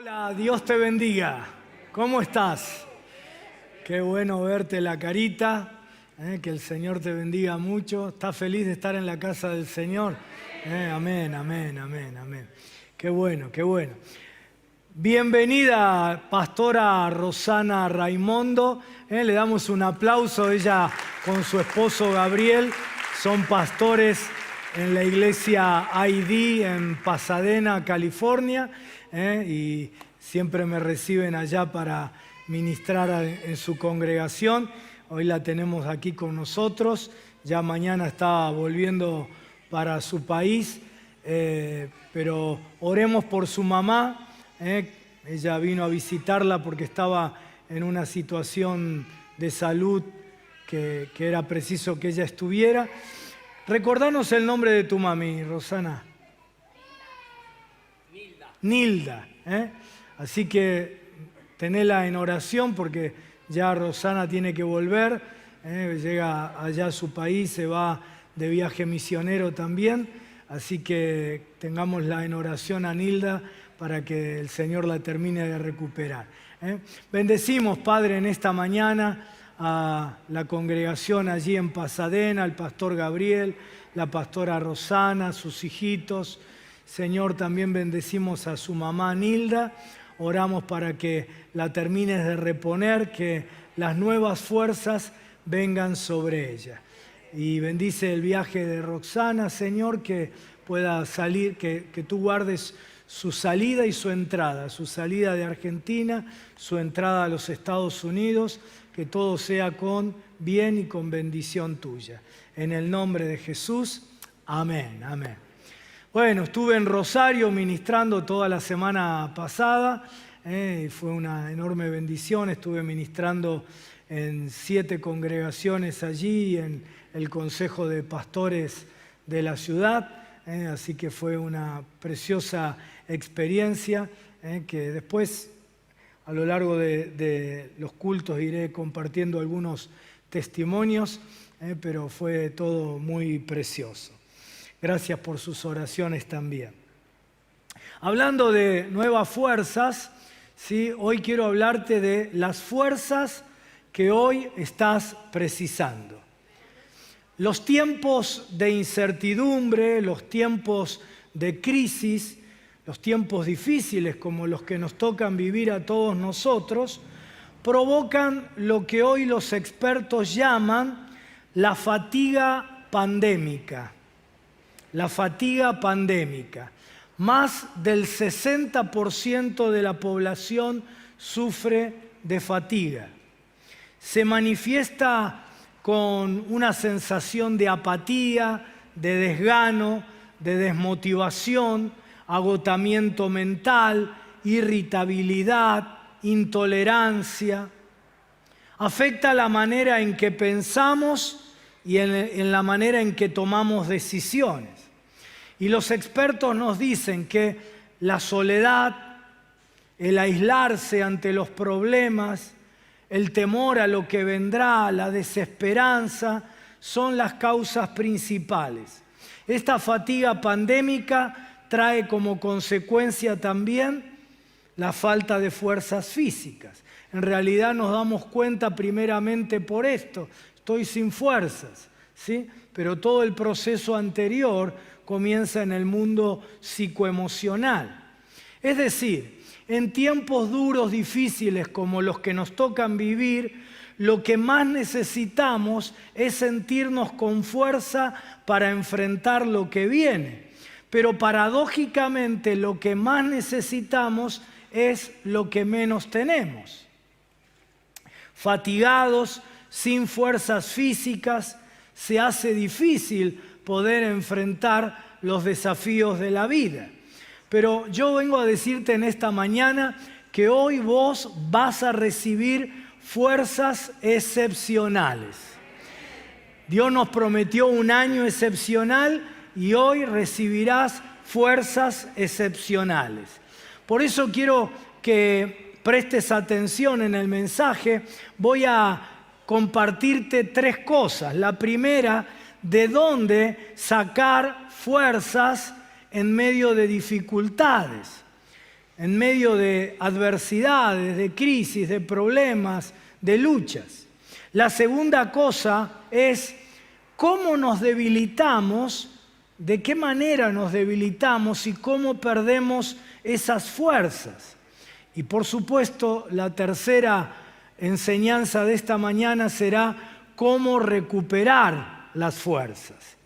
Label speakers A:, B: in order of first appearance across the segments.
A: Hola, Dios te bendiga. ¿Cómo estás? Qué bueno verte la carita, que el Señor te bendiga mucho. ¿Estás feliz de estar en la casa del Señor? Amén, amén, amén, amén. Qué bueno, qué bueno. Bienvenida, pastora Rosana Raimondo. Le damos un aplauso. Ella con su esposo Gabriel son pastores en la iglesia ID en Pasadena, California, y siempre me reciben allá para ministrar en su congregación. Hoy la tenemos aquí con nosotros. Ya mañana está volviendo para su país, pero oremos por su mamá. Ella vino a visitarla porque estaba en una situación de salud que era preciso que ella estuviera. Recordanos el nombre de tu mami, Rosana. Nilda. Así que tenela en oración porque ya Rosana tiene que volver. Llega allá a su país, se va de viaje misionero también. Así que tengámosla en oración a Nilda para que el Señor la termine de recuperar. Bendecimos, Padre, en esta mañana a la congregación allí en Pasadena, al pastor Gabriel, la pastora Rosana, sus hijitos. Señor, también bendecimos a su mamá Nilda. Oramos para que la termines de reponer, que las nuevas fuerzas vengan sobre ella. Y bendice el viaje de Roxana, Señor, que pueda salir, que tú guardes su salida y su salida de Argentina, su entrada a los Estados Unidos, que todo sea con bien y con bendición tuya. En el nombre de Jesús, amén, amén. Bueno, estuve en Rosario ministrando toda la semana pasada, y fue una enorme bendición. Estuve ministrando en 7 congregaciones allí, en el Consejo de Pastores de la ciudad, así que fue una preciosa experiencia, que después a lo largo de los cultos iré compartiendo algunos testimonios, pero fue todo muy precioso. Gracias por sus oraciones también. Hablando de nuevas fuerzas, ¿sí? Hoy quiero hablarte de las fuerzas que hoy estás precisando. Los tiempos de incertidumbre, los tiempos de crisis, los tiempos difíciles como los que nos tocan vivir a todos nosotros, provocan lo que hoy los expertos llaman la fatiga pandémica. La fatiga pandémica. Más del 60% de la población sufre de fatiga. Se manifiesta con una sensación de apatía, de desgano, de desmotivación, agotamiento mental, irritabilidad, intolerancia. Afecta la manera en que pensamos y en la manera en que tomamos decisiones. Y los expertos nos dicen que la soledad, el aislarse ante los problemas, el temor a lo que vendrá, la desesperanza, son las causas principales. Esta fatiga pandémica trae como consecuencia también la falta de fuerzas físicas. En realidad nos damos cuenta primeramente por esto: estoy sin fuerzas, ¿sí? Pero todo el proceso anterior comienza en el mundo psicoemocional. Es decir, en tiempos duros, difíciles como los que nos tocan vivir, lo que más necesitamos es sentirnos con fuerza para enfrentar lo que viene. Pero paradójicamente lo que más necesitamos es lo que menos tenemos. Fatigados, sin fuerzas físicas, se hace difícil poder enfrentar los desafíos de la vida. Pero yo vengo a decirte en esta mañana que hoy vos vas a recibir fuerzas excepcionales. Dios nos prometió un año excepcional y hoy recibirás fuerzas excepcionales. Por eso quiero que prestes atención en el mensaje. Voy a compartirte 3 cosas. La primera, de dónde sacar fuerzas en medio de dificultades. en medio de adversidades, de crisis, de problemas, de luchas. La segunda cosa es cómo nos debilitamos, de qué manera nos debilitamos y cómo perdemos esas fuerzas. Y por supuesto, la tercera enseñanza de esta mañana será cómo recuperar las fuerzas.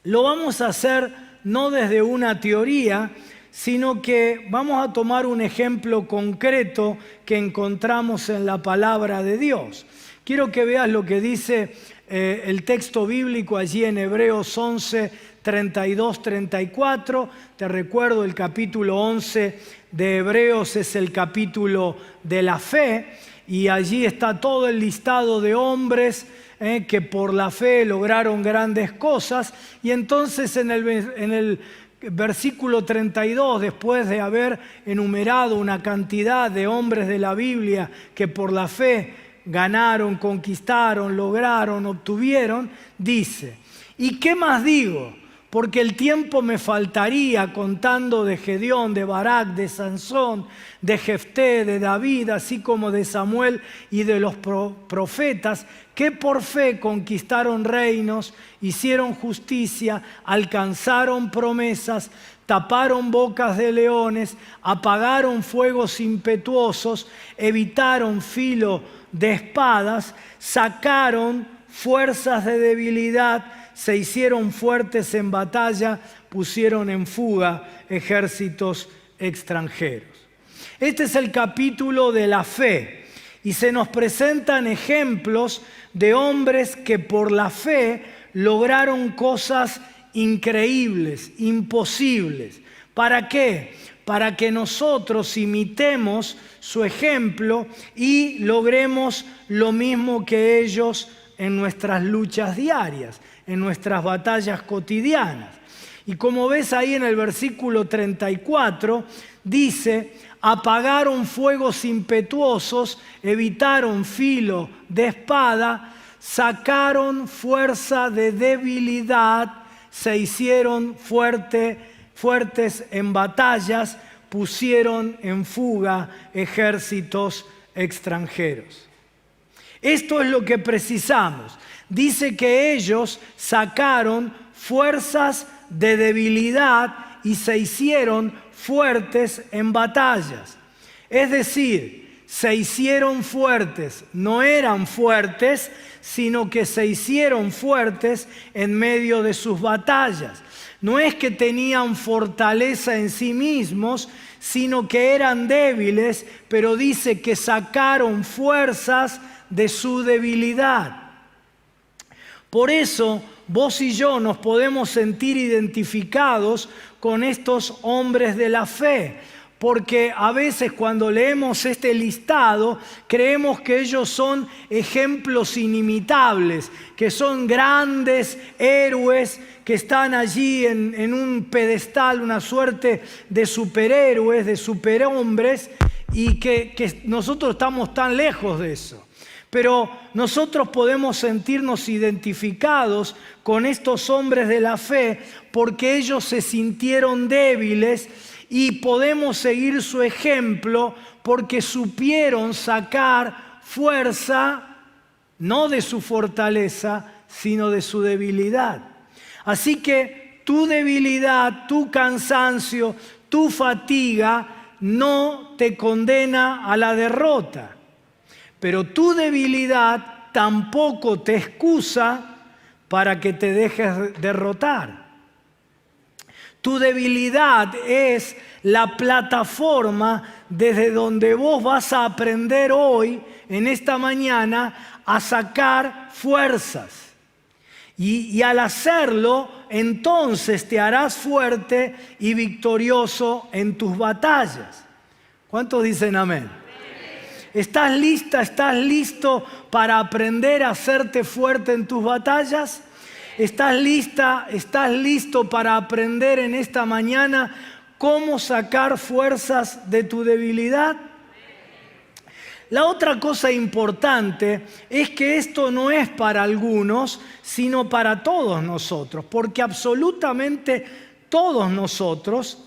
A: Lo vamos a hacer no desde una teoría, sino que vamos a tomar un ejemplo concreto que encontramos en la palabra de Dios. Quiero que veas lo que dice el texto bíblico allí en Hebreos 11, 32, 34. Te recuerdo, el capítulo 11 de Hebreos es el capítulo de la fe, y allí está todo el listado de hombres que por la fe lograron grandes cosas. Y entonces en el versículo 32, después de haber enumerado una cantidad de hombres de la Biblia que por la fe ganaron, conquistaron, lograron, obtuvieron, dice: ¿y qué más digo? Porque el tiempo me faltaría contando de Gedeón, de Barak, de Sansón, de Jefté, de David, así como de Samuel y de los profetas, que por fe conquistaron reinos, hicieron justicia, alcanzaron promesas, taparon bocas de leones, apagaron fuegos impetuosos, evitaron filo de espadas, sacaron fuerzas de debilidad, se hicieron fuertes en batalla, pusieron en fuga ejércitos extranjeros. Este es el capítulo de la fe y se nos presentan ejemplos de hombres que por la fe lograron cosas increíbles, imposibles. ¿Para qué? Para que nosotros imitemos su ejemplo y logremos lo mismo que ellos en nuestras luchas diarias, en nuestras batallas cotidianas. Y como ves ahí en el versículo 34, dice: apagaron fuegos impetuosos, evitaron filo de espada, sacaron fuerza de debilidad, se hicieron fuertes en batallas, pusieron en fuga ejércitos extranjeros. Esto es lo que precisamos. Dice que ellos sacaron fuerzas de debilidad y se hicieron fuertes en batallas. Es decir, se hicieron fuertes, no eran fuertes, sino que se hicieron fuertes en medio de sus batallas. No es que tenían fortaleza en sí mismos, sino que eran débiles, pero dice que sacaron fuerzas de su debilidad. Por eso vos y yo nos podemos sentir identificados con estos hombres de la fe, porque a veces cuando leemos este listado creemos que ellos son ejemplos inimitables, que son grandes héroes que están allí en un pedestal, una suerte de superhéroes, de superhombres, y que nosotros estamos tan lejos de eso. Pero nosotros podemos sentirnos identificados con estos hombres de la fe porque ellos se sintieron débiles y podemos seguir su ejemplo porque supieron sacar fuerza, no de su fortaleza, sino de su debilidad. Así que tu debilidad, tu cansancio, tu fatiga no te condena a la derrota. Pero tu debilidad tampoco te excusa para que te dejes derrotar. Tu debilidad es la plataforma desde donde vos vas a aprender hoy, en esta mañana, a sacar fuerzas. Y al hacerlo, entonces te harás fuerte y victorioso en tus batallas. ¿Cuántos dicen amén? ¿Estás lista, estás listo para aprender a hacerte fuerte en tus batallas? ¿Estás lista, estás listo para aprender en esta mañana cómo sacar fuerzas de tu debilidad? La otra cosa importante es que esto no es para algunos, sino para todos nosotros, porque absolutamente todos nosotros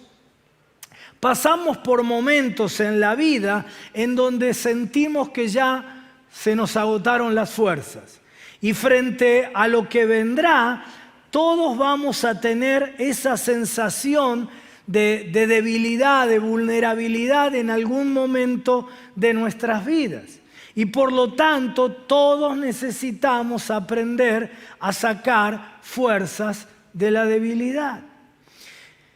A: Pasamos por momentos en la vida en donde sentimos que ya se nos agotaron las fuerzas. Y frente a lo que vendrá, todos vamos a tener esa sensación de debilidad, de vulnerabilidad en algún momento de nuestras vidas. Y por lo tanto, todos necesitamos aprender a sacar fuerzas de la debilidad.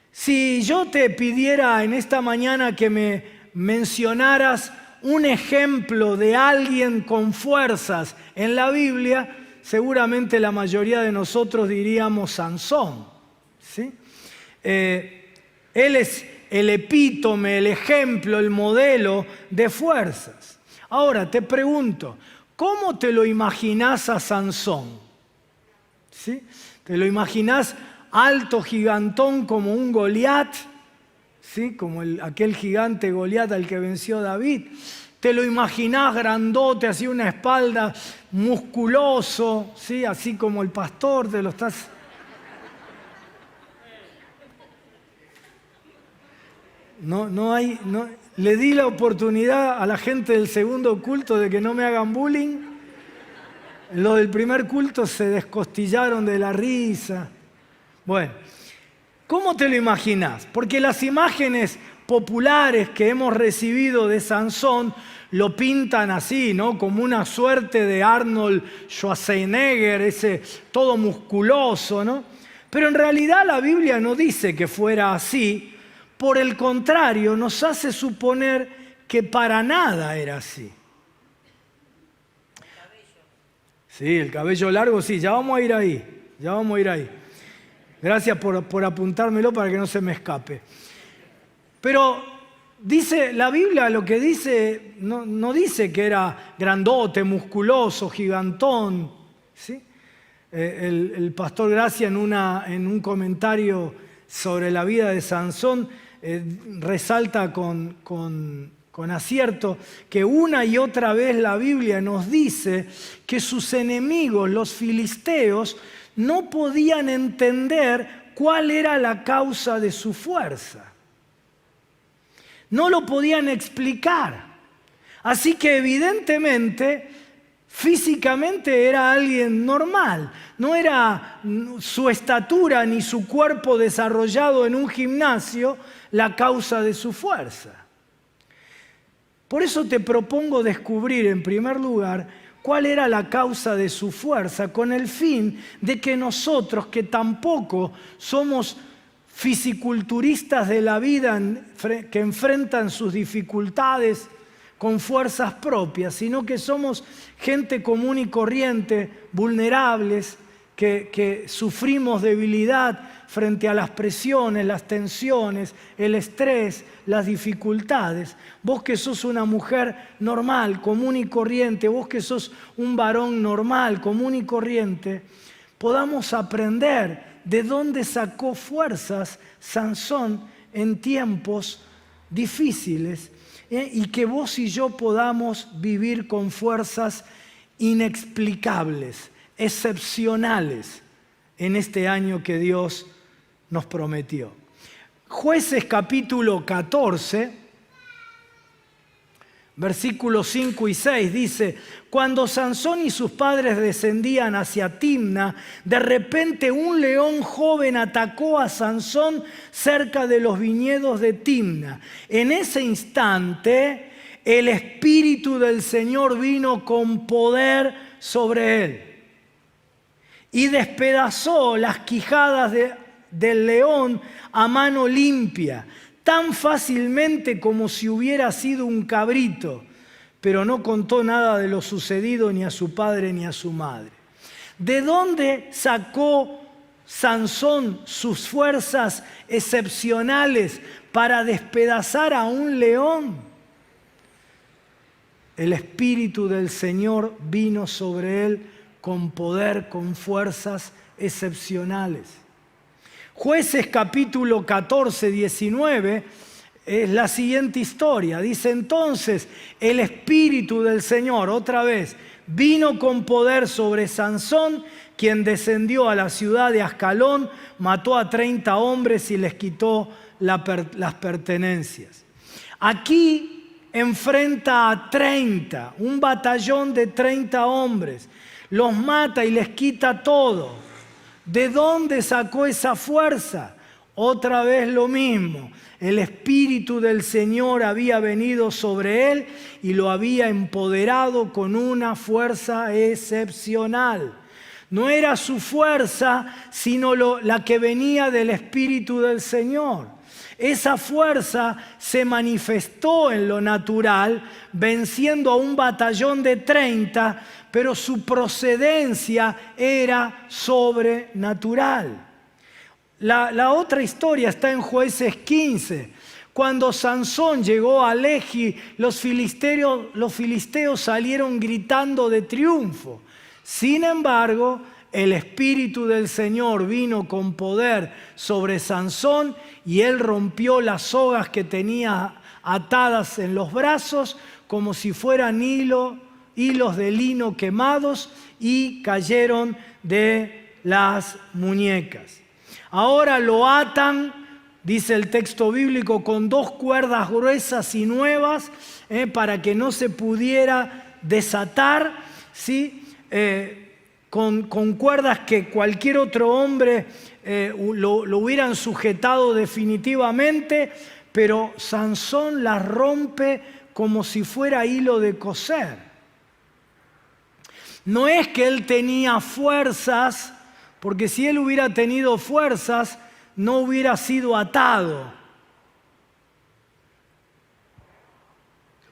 A: Si yo te pidiera en esta mañana que me mencionaras un ejemplo de alguien con fuerzas en la Biblia, seguramente la mayoría de nosotros diríamos Sansón, ¿sí? Él es el epítome, el ejemplo, el modelo de fuerzas. Ahora te pregunto, ¿cómo te lo imaginás a Sansón? ¿Sí? ¿Te lo imaginás alto, gigantón como un Goliat? ¿Sí? Como aquel gigante Goliat al que venció David. ¿Te lo imaginás grandote, así una espalda, musculoso, ¿sí? Así como el pastor, te lo estás... Le di la oportunidad a la gente del segundo culto de que no me hagan bullying. Los del primer culto se descostillaron de la risa. Bueno, ¿cómo te lo imaginás? Porque las imágenes populares que hemos recibido de Sansón lo pintan así, ¿no? Como una suerte de Arnold Schwarzenegger, ese todo musculoso, ¿no? Pero en realidad la Biblia no dice que fuera así. Por el contrario, nos hace suponer que para nada era así. Sí, el cabello largo, sí, ya vamos a ir ahí. Gracias por apuntármelo para que no se me escape. Pero dice, la Biblia lo que dice, no dice que era grandote, musculoso, gigantón, ¿sí? El pastor Gracia en un comentario sobre la vida de Sansón resalta con acierto que una y otra vez la Biblia nos dice que sus enemigos, los filisteos, no podían entender cuál era la causa de su fuerza. No lo podían explicar. Así que evidentemente, físicamente era alguien normal. No era su estatura ni su cuerpo desarrollado en un gimnasio la causa de su fuerza. Por eso te propongo descubrir en primer lugar cuál era la causa de su fuerza, con el fin de que nosotros, que tampoco somos fisiculturistas de la vida que enfrentan sus dificultades con fuerzas propias, sino que somos gente común y corriente, vulnerables, que sufrimos debilidad frente a las presiones, las tensiones, el estrés, las dificultades. Vos que sos una mujer normal, común y corriente, vos que sos un varón normal, común y corriente, podamos aprender de dónde sacó fuerzas Sansón en tiempos difíciles, y que vos y yo podamos vivir con fuerzas inexplicables, excepcionales en este año que Dios nos prometió. Jueces capítulo 14, versículos 5 y 6 dice: cuando Sansón y sus padres descendían hacia Timna, de repente un león joven atacó a Sansón cerca de los viñedos de Timna. En ese instante el Espíritu del Señor vino con poder sobre él y despedazó las quijadas del león a mano limpia, tan fácilmente como si hubiera sido un cabrito, pero no contó nada de lo sucedido ni a su padre ni a su madre. ¿De dónde sacó Sansón sus fuerzas excepcionales para despedazar a un león? El Espíritu del Señor vino sobre él con poder, con fuerzas excepcionales. Jueces capítulo 14, 19, es la siguiente historia. Dice: entonces el Espíritu del Señor, otra vez, vino con poder sobre Sansón, quien descendió a la ciudad de Ascalón, mató a 30 hombres y les quitó las pertenencias. Aquí enfrenta a 30, un batallón de 30 hombres. Los mata y les quita todo. ¿De dónde sacó esa fuerza? Otra vez lo mismo. El Espíritu del Señor había venido sobre él y lo había empoderado con una fuerza excepcional. No era su fuerza, sino la que venía del Espíritu del Señor. Esa fuerza se manifestó en lo natural, venciendo a un batallón de 30, pero su procedencia era sobrenatural. La otra historia está en Jueces 15. Cuando Sansón llegó a Lehi, los filisteos salieron gritando de triunfo. Sin embargo, el Espíritu del Señor vino con poder sobre Sansón y él rompió las sogas que tenía atadas en los brazos como si fueran hilos de lino quemados y cayeron de las muñecas. Ahora lo atan, dice el texto bíblico, con 2 cuerdas gruesas y nuevas para que no se pudiera desatar, ¿sí? Con cuerdas que cualquier otro hombre lo hubieran sujetado definitivamente, pero Sansón las rompe como si fuera hilo de coser. No es que él tenía fuerzas, porque si él hubiera tenido fuerzas, no hubiera sido atado.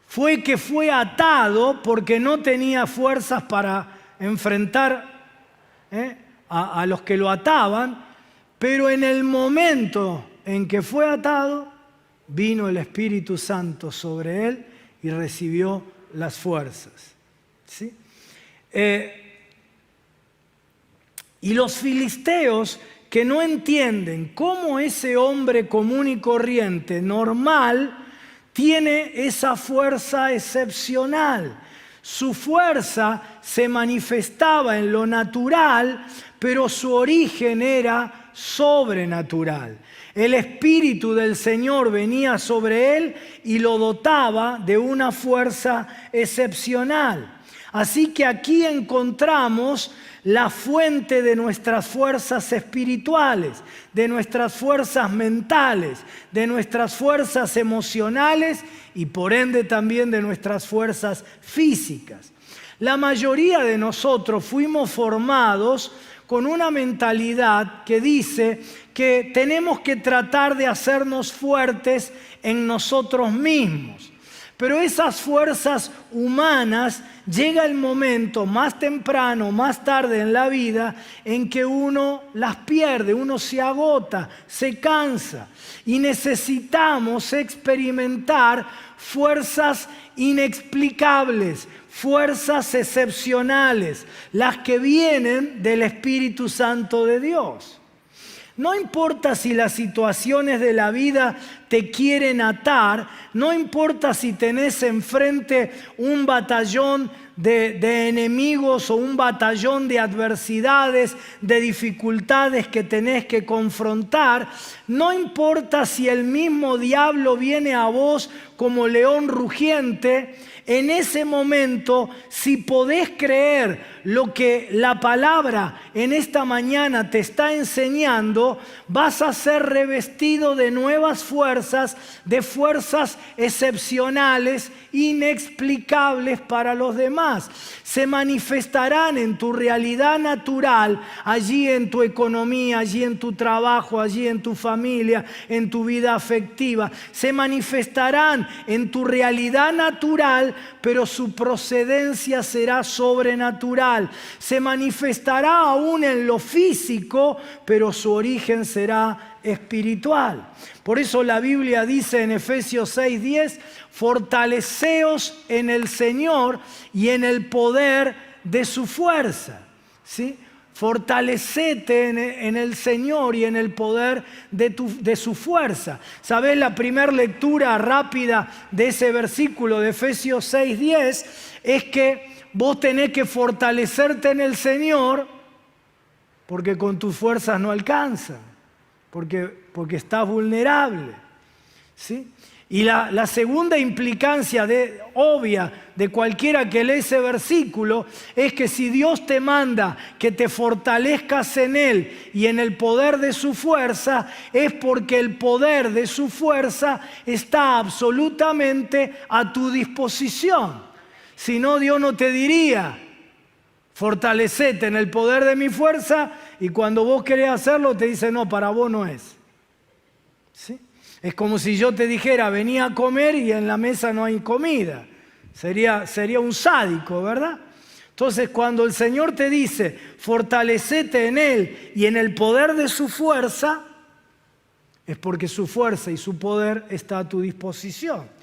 A: Fue que fue atado porque no tenía fuerzas para enfrentar a los que lo ataban, pero en el momento en que fue atado, vino el Espíritu Santo sobre él y recibió las fuerzas. ¿Sí? Y los filisteos, que no entienden cómo ese hombre común y corriente, normal, tiene esa fuerza excepcional. Su fuerza se manifestaba en lo natural, pero su origen era sobrenatural. El Espíritu del Señor venía sobre él y lo dotaba de una fuerza excepcional. Así que aquí encontramos la fuente de nuestras fuerzas espirituales, de nuestras fuerzas mentales, de nuestras fuerzas emocionales y por ende también de nuestras fuerzas físicas. La mayoría de nosotros fuimos formados con una mentalidad que dice que tenemos que tratar de hacernos fuertes en nosotros mismos. Pero esas fuerzas humanas, llega el momento más temprano, más tarde en la vida, en que uno las pierde, uno se agota, se cansa. Y necesitamos experimentar fuerzas inexplicables, fuerzas excepcionales, las que vienen del Espíritu Santo de Dios. No importa si las situaciones de la vida te quieren atar, no importa si tenés enfrente un batallón de enemigos o un batallón de adversidades, de dificultades que tenés que confrontar, no importa si el mismo diablo viene a vos como león rugiente. En ese momento, si podés creer lo que la palabra en esta mañana te está enseñando, vas a ser revestido de nuevas fuerzas, de fuerzas excepcionales, inexplicables para los demás. Se manifestarán en tu realidad natural, allí en tu economía, allí en tu trabajo, allí en tu familia, en tu vida afectiva. Se manifestarán en tu realidad natural, pero su procedencia será sobrenatural. Se manifestará aún en lo físico, pero su origen será espiritual. Por eso la Biblia dice en Efesios 6:10, fortaleceos en el Señor y en el poder de su fuerza. ¿Sí? Fortalecete en el Señor y en el poder de su fuerza. ¿Sabés? La primera lectura rápida de ese versículo de Efesios 6:10 es que vos tenés que fortalecerte en el Señor porque con tus fuerzas no alcanzan, porque estás vulnerable, ¿sí? Y la segunda implicancia obvia de cualquiera que lee ese versículo es que si Dios te manda que te fortalezcas en Él y en el poder de su fuerza, es porque el poder de su fuerza está absolutamente a tu disposición. Si no, Dios no te diría: fortalecete en el poder de mi fuerza, y cuando vos querés hacerlo te dice: no, para vos no es. ¿Sí? Es como si yo te dijera: vení a comer y en la mesa no hay comida. Sería un sádico, ¿verdad? Entonces, cuando el Señor te dice: fortalecete en Él y en el poder de su fuerza, es porque su fuerza y su poder está a tu disposición.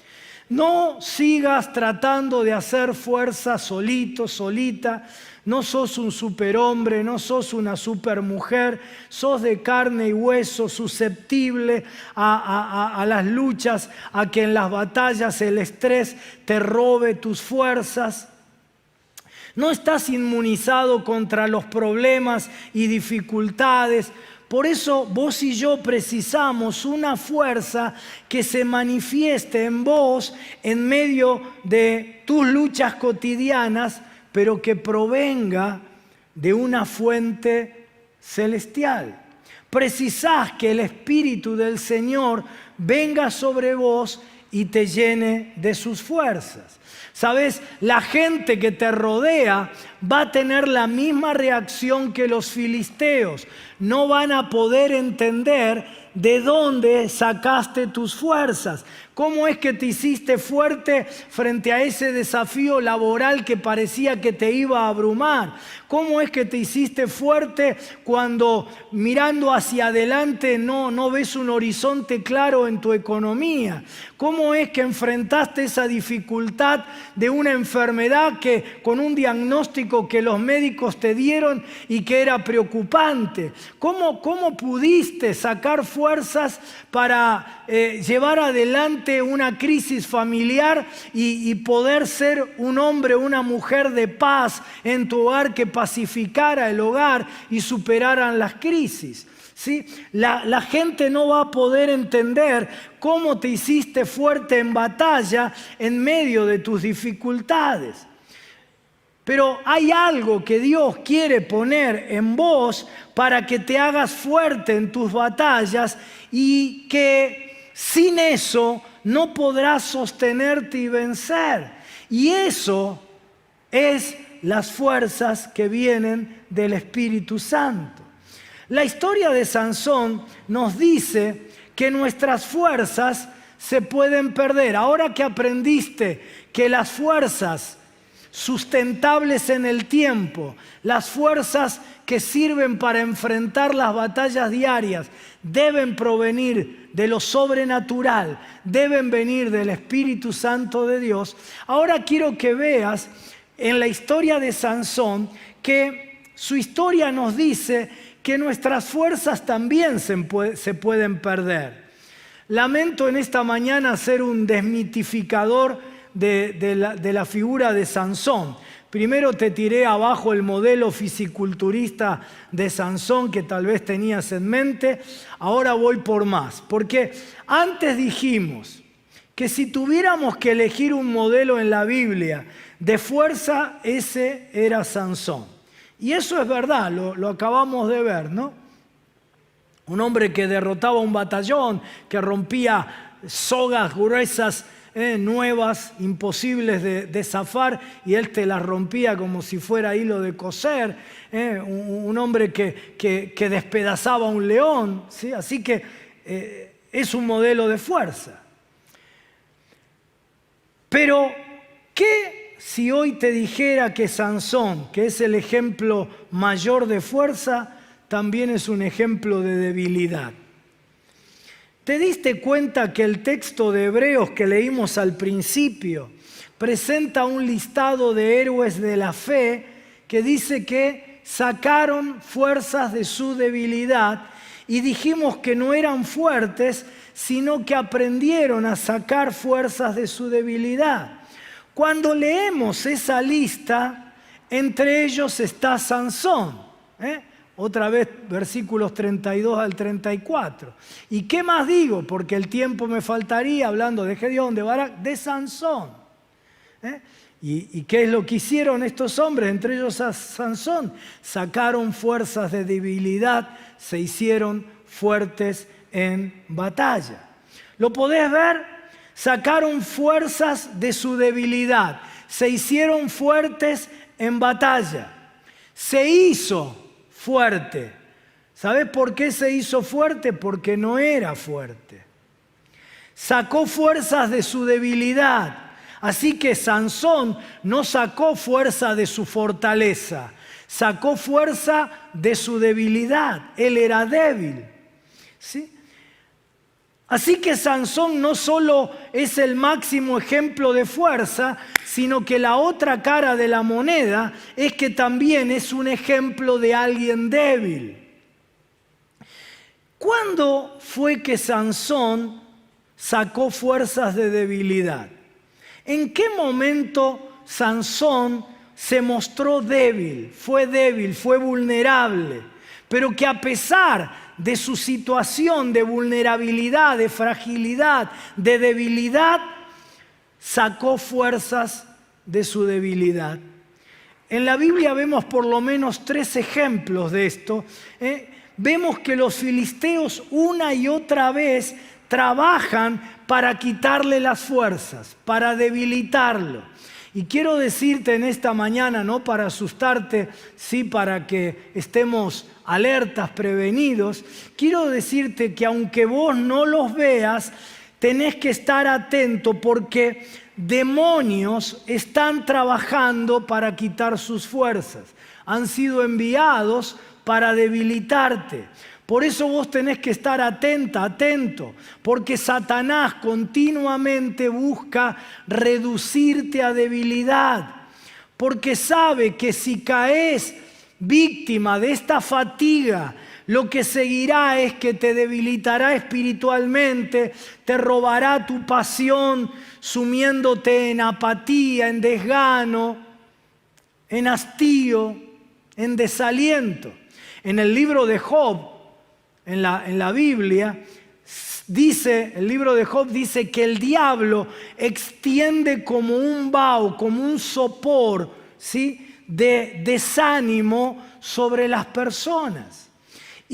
A: No sigas tratando de hacer fuerza solito, solita. No sos un superhombre, no sos una supermujer, sos de carne y hueso, susceptible a las luchas, a que en las batallas el estrés te robe tus fuerzas. No estás inmunizado contra los problemas y dificultades. Por eso vos y yo precisamos una fuerza que se manifieste en vos en medio de tus luchas cotidianas, pero que provenga de una fuente celestial. Precisás que el Espíritu del Señor venga sobre vos y te llene de sus fuerzas. ¿Sabes? La gente que te rodea va a tener la misma reacción que los filisteos. No van a poder entender de dónde sacaste tus fuerzas. ¿Cómo es que te hiciste fuerte frente a ese desafío laboral que parecía que te iba a abrumar? ¿Cómo es que te hiciste fuerte cuando mirando hacia adelante no ves un horizonte claro en tu economía? ¿Cómo es que enfrentaste esa dificultad de una enfermedad con un diagnóstico que los médicos te dieron y que era preocupante? ¿Cómo pudiste sacar fuerzas para llevar adelante una crisis familiar y poder ser un hombre o una mujer de paz en tu hogar, que pacificara el hogar y superaran las crisis? ¿Sí? La gente no va a poder entender cómo te hiciste fuerte en batalla en medio de tus dificultades. Pero hay algo que Dios quiere poner en vos para que te hagas fuerte en tus batallas, y que sin eso no podrás sostenerte y vencer. Y eso es las fuerzas que vienen del Espíritu Santo. La historia de Sansón nos dice que nuestras fuerzas se pueden perder. Ahora que aprendiste que las fuerzas sustentables en el tiempo, las fuerzas que sirven para enfrentar las batallas diarias, deben provenir de lo sobrenatural, deben venir del Espíritu Santo de Dios. Ahora quiero que veas en la historia de Sansón que su historia nos dice que nuestras fuerzas también se pueden perder. Lamento en esta mañana ser un desmitificador de la figura de Sansón. Primero te tiré abajo el modelo fisiculturista de Sansón que tal vez tenías en mente. Ahora voy por más, porque antes dijimos que si tuviéramos que elegir un modelo en la Biblia de fuerza, ese era Sansón. Y eso es verdad, lo acabamos de ver, ¿no? Un hombre que derrotaba un batallón, que rompía sogas gruesas, nuevas, imposibles de zafar, y él te las rompía como si fuera hilo de coser. Un hombre que despedazaba a un león, ¿sí? Así que es un modelo de fuerza. Pero, ¿qué si hoy te dijera que Sansón, que es el ejemplo mayor de fuerza, también es un ejemplo de debilidad? ¿Te diste cuenta que el texto de Hebreos que leímos al principio presenta un listado de héroes de la fe que dice que sacaron fuerzas de su debilidad y dijimos que no eran fuertes, sino que aprendieron a sacar fuerzas de su debilidad. Cuando leemos esa lista, entre ellos está Sansón. Otra vez, versículos 32 al 34. ¿Y qué más digo? Porque el tiempo me faltaría hablando de Gedeón, de Barak, de Sansón. ¿Y qué es lo que hicieron estos hombres? Entre ellos a Sansón. Sacaron fuerzas de debilidad, se hicieron fuertes en batalla. ¿Lo podés ver? Sacaron fuerzas de su debilidad, se hicieron fuertes en batalla. Se hizo fuerte. ¿Sabes por qué se hizo fuerte? Porque no era fuerte. Sacó fuerzas de su debilidad. Así que Sansón no sacó fuerza de su fortaleza, sacó fuerza de su debilidad. Él era débil. ¿Sí? Así que Sansón no solo es el máximo ejemplo de fuerza, sino que la otra cara de la moneda es que también es un ejemplo de alguien débil. ¿Cuándo fue que Sansón sacó fuerzas de debilidad? ¿En qué momento Sansón se mostró débil, fue vulnerable? Pero que a pesar de su situación de vulnerabilidad, de fragilidad, de debilidad, sacó fuerzas de su debilidad. En la Biblia vemos por lo menos 3 ejemplos de esto. Vemos que los filisteos una y otra vez trabajan para quitarle las fuerzas, para debilitarlo. Y quiero decirte en esta mañana, no para asustarte, sí para que estemos alertas, prevenidos, quiero decirte que aunque vos no los veas, tenés que estar atento porque demonios están trabajando para quitar sus fuerzas. Han sido enviados para debilitarte. Por eso vos tenés que estar atento, porque Satanás continuamente busca reducirte a debilidad, porque sabe que si caes víctima de esta fatiga, lo que seguirá es que te debilitará espiritualmente, te robará tu pasión, sumiéndote en apatía, en desgano, en hastío, en desaliento. En el libro de Job, en la Biblia, el libro de Job dice que el diablo extiende como un vaho, como un sopor, ¿sí?, de desánimo sobre las personas.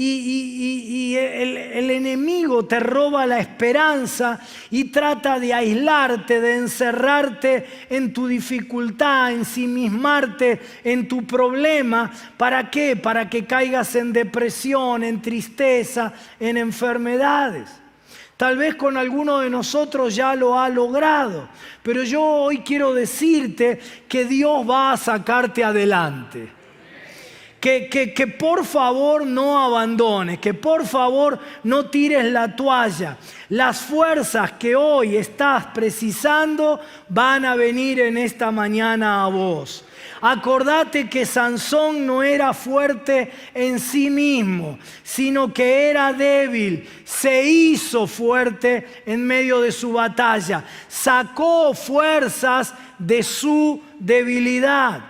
A: Y el enemigo te roba la esperanza y trata de aislarte, de encerrarte en tu dificultad, ensimismarte en tu problema. ¿Para qué? Para que caigas en depresión, en tristeza, en enfermedades. Tal vez con alguno de nosotros ya lo ha logrado, pero yo hoy quiero decirte que Dios va a sacarte adelante. Que por favor no abandones, que por favor no tires la toalla. Las fuerzas que hoy estás precisando van a venir en esta mañana a vos. Acordate que Sansón no era fuerte en sí mismo, sino que era débil. Se hizo fuerte en medio de su batalla. Sacó fuerzas de su debilidad.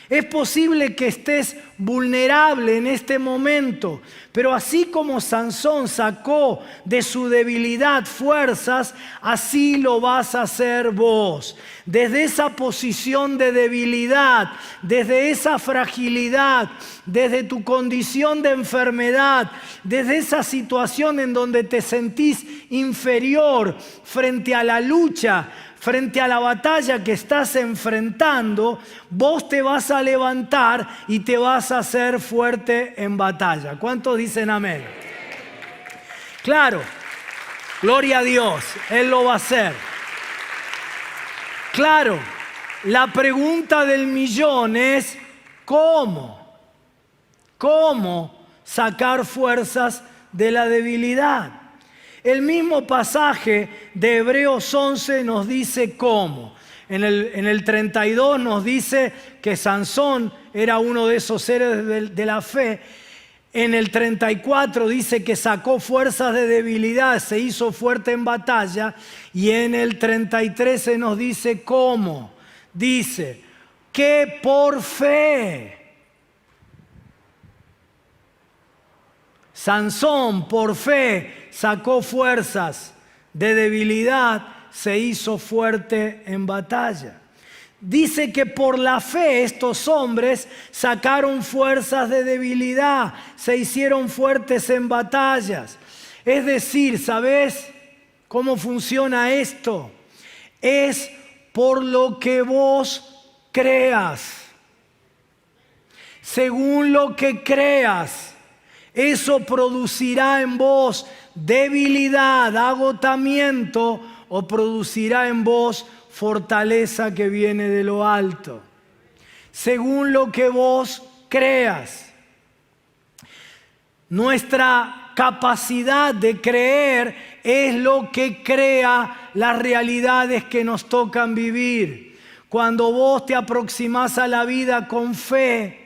A: Es posible que estés vulnerable en este momento, pero así como Sansón sacó de su debilidad fuerzas, así lo vas a hacer vos. Desde esa posición de debilidad, desde esa fragilidad, desde tu condición de enfermedad, desde esa situación en donde te sentís inferior frente a la lucha, frente a la batalla que estás enfrentando, vos te vas a levantar y te vas a hacer fuerte en batalla. ¿Cuántos dicen amén? Claro, gloria a Dios, Él lo va a hacer. Claro, la pregunta del millón es ¿cómo? ¿Cómo sacar fuerzas de la debilidad? El mismo pasaje de Hebreos 11 nos dice cómo. En el 32 nos dice que Sansón era uno de esos seres de la fe. En el 34 dice que sacó fuerzas de debilidad, se hizo fuerte en batalla. Y en el 33 se nos dice cómo. Dice que por fe. Sansón por fe sacó fuerzas de debilidad, se hizo fuerte en batalla. Dice que por la fe estos hombres sacaron fuerzas de debilidad, se hicieron fuertes en batallas. Es decir, ¿sabes cómo funciona esto? Es por lo que vos creas. Según lo que creas, eso producirá en vos debilidad, agotamiento, o producirá en vos fortaleza que viene de lo alto. Según lo que vos creas. Nuestra capacidad de creer es lo que crea las realidades que nos tocan vivir. Cuando vos te aproximás a la vida con fe,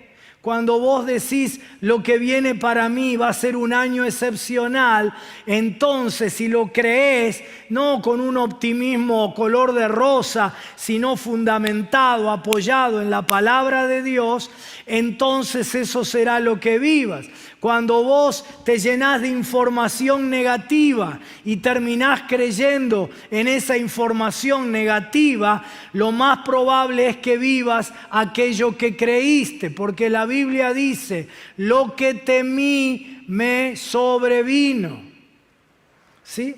A: cuando vos decís lo que viene para mí va a ser un año excepcional, entonces si lo creés, no con un optimismo color de rosa, sino fundamentado, apoyado en la palabra de Dios, entonces eso será lo que vivas. Cuando vos te llenás de información negativa y terminás creyendo en esa información negativa, lo más probable es que vivas aquello que creíste, porque la Biblia dice, lo que temí me sobrevino. ¿Sí?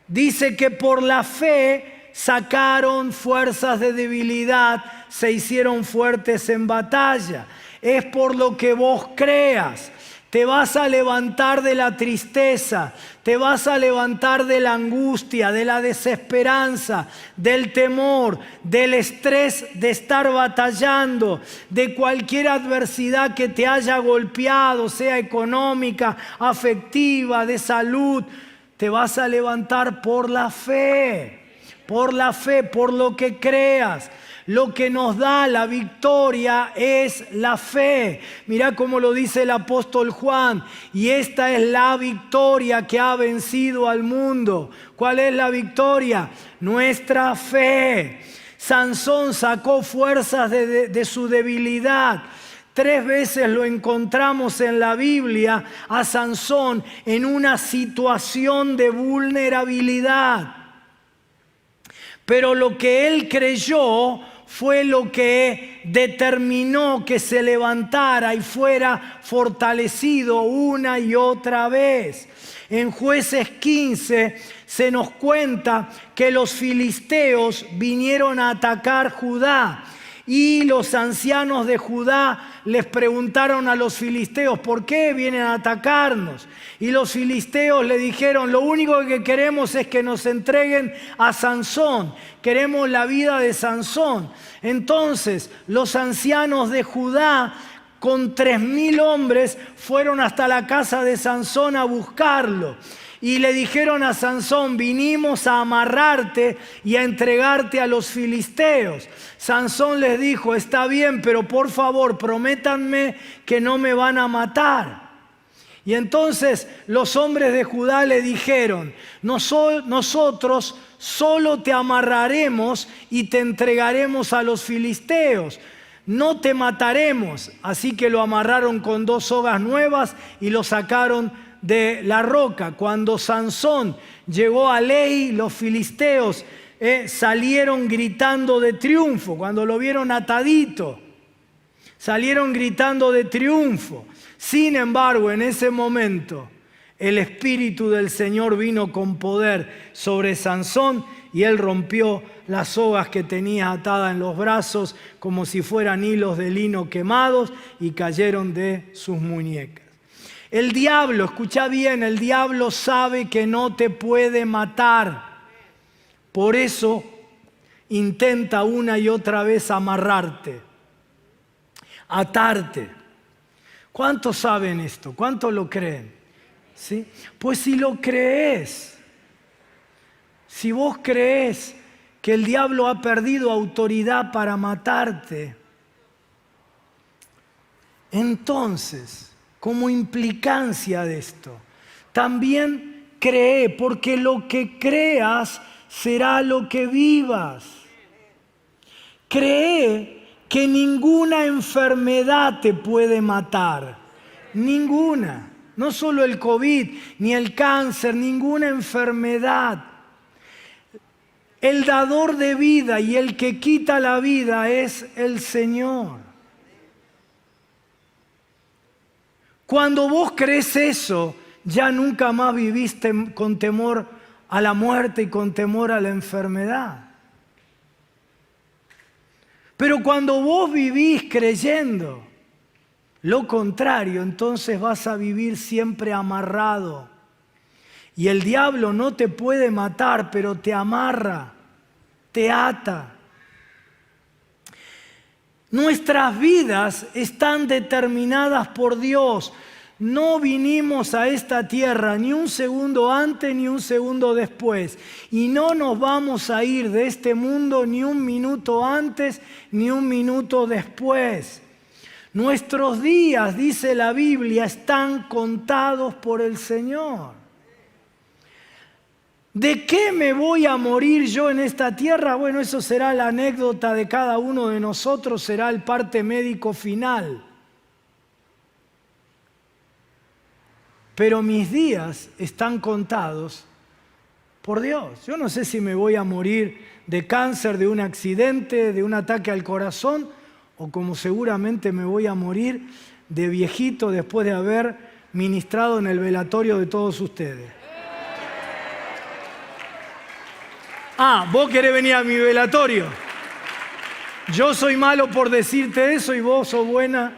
A: Dice que por la fe sacaron fuerzas de debilidad, se hicieron fuertes en batalla. Es por lo que vos creas. Te vas a levantar de la tristeza, te vas a levantar de la angustia, de la desesperanza, del temor, del estrés de estar batallando, de cualquier adversidad que te haya golpeado, sea económica, afectiva, de salud. Te vas a levantar por la fe, por lo que creas. Lo que nos da la victoria es la fe. Mirá cómo lo dice el apóstol Juan. Y esta es la victoria que ha vencido al mundo. ¿Cuál es la victoria? Nuestra fe. Sansón sacó fuerzas de su debilidad. 3 veces lo encontramos en la Biblia a Sansón en una situación de vulnerabilidad. Pero lo que él creyó fue lo que determinó que se levantara y fuera fortalecido una y otra vez. En Jueces 15 se nos cuenta que los filisteos vinieron a atacar Judá. Y los ancianos de Judá les preguntaron a los filisteos, ¿por qué vienen a atacarnos? Y los filisteos le dijeron, lo único que queremos es que nos entreguen a Sansón. Queremos la vida de Sansón. Entonces los ancianos de Judá con 3.000 hombres fueron hasta la casa de Sansón a buscarlo. Y le dijeron a Sansón, vinimos a amarrarte y a entregarte a los filisteos. Sansón les dijo, está bien, pero por favor, prométanme que no me van a matar. Y entonces los hombres de Judá le dijeron, nosotros solo te amarraremos y te entregaremos a los filisteos. No te mataremos. Así que lo amarraron con 2 sogas nuevas y lo sacaron de la roca. Cuando Sansón llegó a Lei, los filisteos salieron gritando de triunfo. Cuando lo vieron atadito, salieron gritando de triunfo. Sin embargo, en ese momento, el Espíritu del Señor vino con poder sobre Sansón y él rompió las sogas que tenía atadas en los brazos como si fueran hilos de lino quemados y cayeron de sus muñecas. El diablo, escucha bien, el diablo sabe que no te puede matar. Por eso intenta una y otra vez amarrarte, atarte. ¿Cuántos saben esto? ¿Cuántos lo creen? ¿Sí? Pues si lo crees, si vos crees que el diablo ha perdido autoridad para matarte, entonces, como implicancia de esto, también cree, porque lo que creas será lo que vivas. Cree que ninguna enfermedad te puede matar, ninguna. No solo el COVID, ni el cáncer, ninguna enfermedad. El dador de vida y el que quita la vida es el Señor. Cuando vos crees eso, ya nunca más viviste con temor a la muerte y con temor a la enfermedad. Pero cuando vos vivís creyendo lo contrario, entonces vas a vivir siempre amarrado. Y el diablo no te puede matar, pero te amarra, te ata. Nuestras vidas están determinadas por Dios. No vinimos a esta tierra ni un segundo antes ni un segundo después. Y no nos vamos a ir de este mundo ni un minuto antes ni un minuto después. Nuestros días, dice la Biblia, están contados por el Señor. ¿De qué me voy a morir yo en esta tierra? Bueno, eso será la anécdota de cada uno de nosotros, será el parte médico final. Pero mis días están contados por Dios. Yo no sé si me voy a morir de cáncer, de un accidente, de un ataque al corazón, o como seguramente me voy a morir de viejito después de haber ministrado en el velatorio de todos ustedes. Ah, vos querés venir a mi velatorio. Yo soy malo por decirte eso y vos sos buena.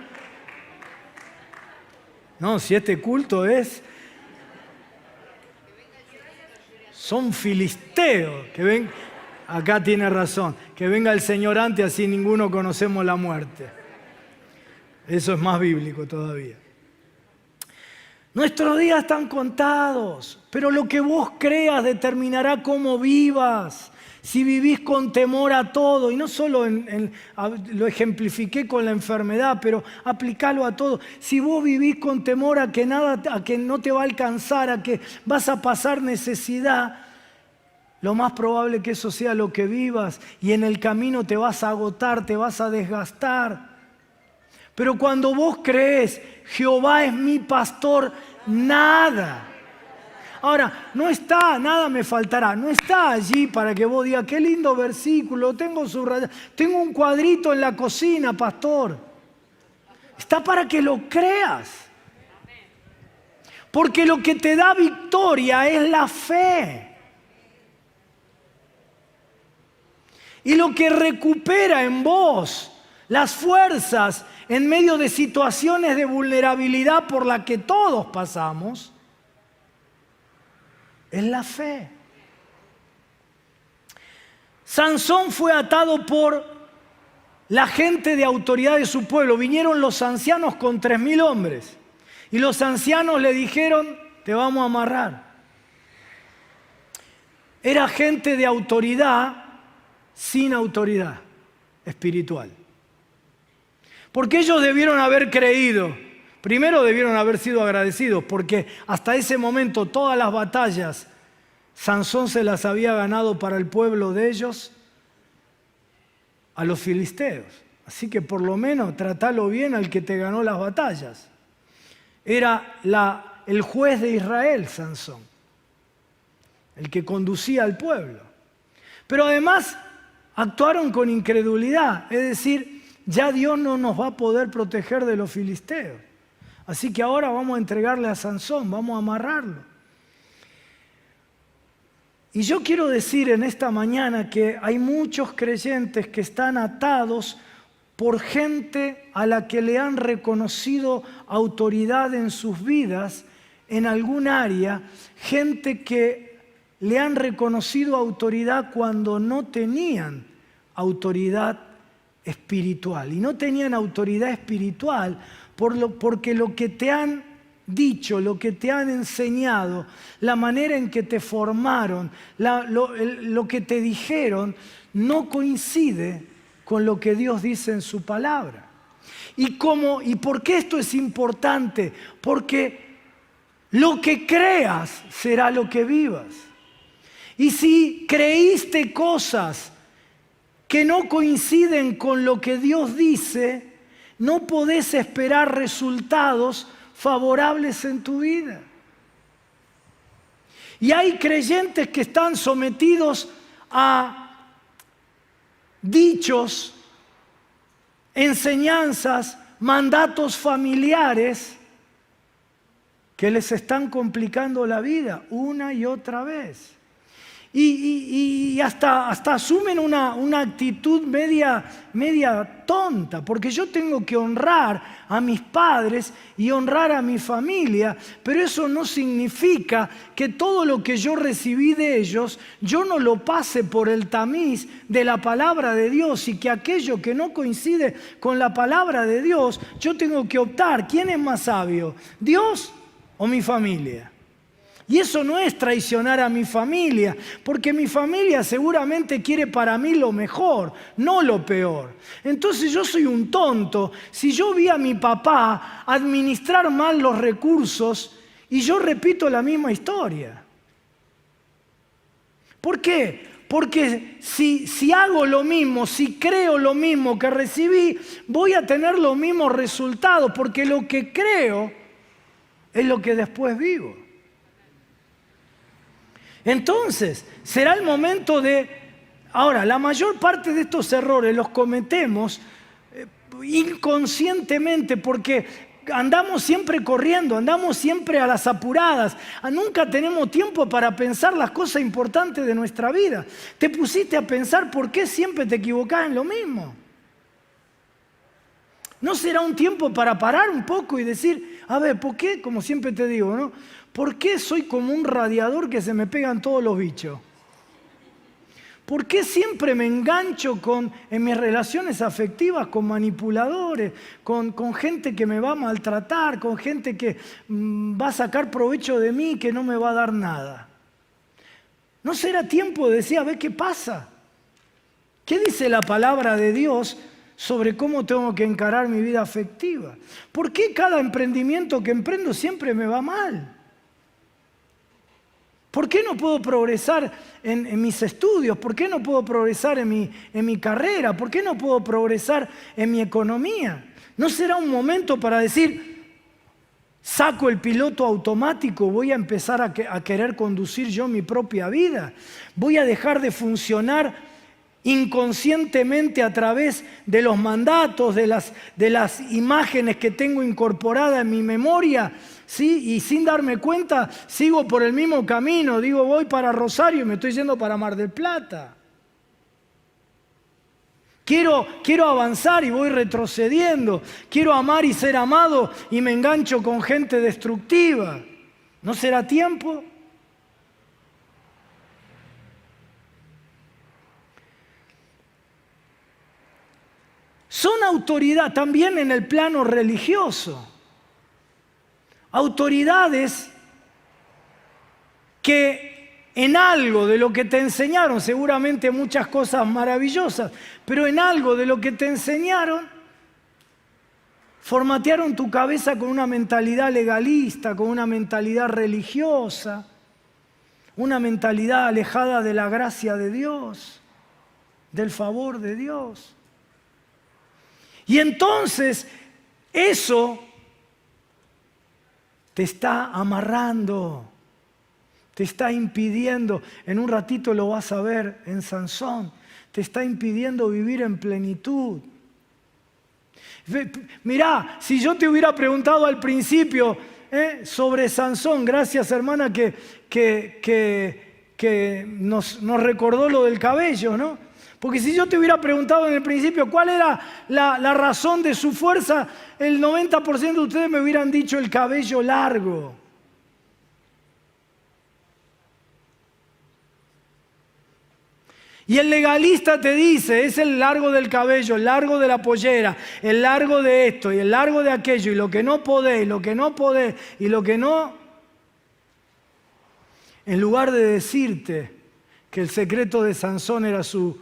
A: No, si este culto son filisteos. Que ven, acá tiene razón. Que venga el Señor antes, así ninguno conocemos la muerte. Eso es más bíblico todavía. Nuestros días están contados, pero lo que vos creas determinará cómo vivas. Si vivís con temor a todo, y no solo lo ejemplifiqué con la enfermedad, pero aplicalo a todo. Si vos vivís con temor a que no te va a alcanzar, a que vas a pasar necesidad, lo más probable que eso sea lo que vivas, y en el camino te vas a agotar, te vas a desgastar. Pero cuando vos crees, Jehová es mi pastor, nada. Ahora, no está, nada me faltará, no está allí para que vos digas, qué lindo versículo, tengo subrayado, tengo un cuadrito en la cocina, pastor. Está para que lo creas. Porque lo que te da victoria es la fe. Y lo que recupera en vos las fuerzas en medio de situaciones de vulnerabilidad por la que todos pasamos, es la fe. Sansón fue atado por la gente de autoridad de su pueblo. Vinieron los ancianos con 3.000 hombres. Y los ancianos le dijeron, te vamos a amarrar. Era gente de autoridad sin autoridad espiritual. Porque ellos debieron haber creído. Primero debieron haber sido agradecidos, porque hasta ese momento todas las batallas Sansón se las había ganado para el pueblo de ellos a los filisteos. Así que por lo menos tratalo bien al que te ganó las batallas. Era el juez de Israel, Sansón, el que conducía al pueblo. Pero además actuaron con incredulidad, es decir, ya Dios no nos va a poder proteger de los filisteos. Así que ahora vamos a entregarle a Sansón, vamos a amarrarlo. Y yo quiero decir en esta mañana que hay muchos creyentes que están atados por gente a la que le han reconocido autoridad en sus vidas, en algún área, gente que le han reconocido autoridad cuando no tenían autoridad espiritual. Y no tenían autoridad espiritual porque lo que te han dicho, lo que te han enseñado, la manera en que te formaron, lo que te dijeron, no coincide con lo que Dios dice en su palabra. ¿Y por qué esto es importante? Porque lo que creas será lo que vivas. Y si creíste cosas que no coinciden con lo que Dios dice, no podés esperar resultados favorables en tu vida. Y hay creyentes que están sometidos a dichos, enseñanzas, mandatos familiares que les están complicando la vida una y otra vez. Y hasta asumen una actitud media tonta, porque yo tengo que honrar a mis padres y honrar a mi familia, pero eso no significa que todo lo que yo recibí de ellos, yo no lo pase por el tamiz de la palabra de Dios, y que aquello que no coincide con la palabra de Dios, yo tengo que optar. ¿Quién es más sabio? ¿Dios o mi familia? Y eso no es traicionar a mi familia, porque mi familia seguramente quiere para mí lo mejor, no lo peor. Entonces yo soy un tonto si yo vi a mi papá administrar mal los recursos y yo repito la misma historia. ¿Por qué? Porque si hago lo mismo, si creo lo mismo que recibí, voy a tener los mismos resultados, porque lo que creo es lo que después vivo. Entonces, será el momento de... Ahora, la mayor parte de estos errores los cometemos inconscientemente, porque andamos siempre corriendo, andamos siempre a las apuradas, nunca tenemos tiempo para pensar las cosas importantes de nuestra vida. Te pusiste a pensar por qué siempre te equivocás en lo mismo. ¿No será un tiempo para parar un poco y decir, a ver, ¿por qué? Como siempre te digo, ¿no? ¿Por qué soy como un radiador que se me pegan todos los bichos? ¿Por qué siempre me engancho en mis relaciones afectivas con manipuladores, con gente que me va a maltratar, con gente que va a sacar provecho de mí, que no me va a dar nada? ¿No será tiempo de decir, a ver qué pasa? ¿Qué dice la palabra de Dios sobre cómo tengo que encarar mi vida afectiva? ¿Por qué cada emprendimiento que emprendo siempre me va mal? ¿Por qué no puedo progresar en mis estudios? ¿Por qué no puedo progresar en mi carrera? ¿Por qué no puedo progresar en mi economía? ¿No será un momento para decir, saco el piloto automático, voy a empezar a querer conducir yo mi propia vida? Voy a dejar de funcionar inconscientemente a través de los mandatos, de las imágenes que tengo incorporadas en mi memoria, ¿sí? Y sin darme cuenta sigo por el mismo camino. Digo, voy para Rosario y me estoy yendo para Mar del Plata. Quiero avanzar y voy retrocediendo. Quiero amar y ser amado y me engancho con gente destructiva. ¿No será tiempo? Son autoridad también en el plano religioso. Autoridades que en algo de lo que te enseñaron, seguramente muchas cosas maravillosas, pero en algo de lo que te enseñaron, formatearon tu cabeza con una mentalidad legalista, con una mentalidad religiosa, una mentalidad alejada de la gracia de Dios, del favor de Dios. Y entonces eso te está amarrando, te está impidiendo, en un ratito lo vas a ver en Sansón, te está impidiendo vivir en plenitud. Mirá, si yo te hubiera preguntado al principio sobre Sansón, gracias hermana que nos recordó lo del cabello, ¿no? Porque si yo te hubiera preguntado en el principio cuál era la razón de su fuerza, el 90% de ustedes me hubieran dicho el cabello largo. Y el legalista te dice, es el largo del cabello, el largo de la pollera, el largo de esto y el largo de aquello, y lo que no podés, y lo que no podés, y lo que no... En lugar de decirte que el secreto de Sansón era su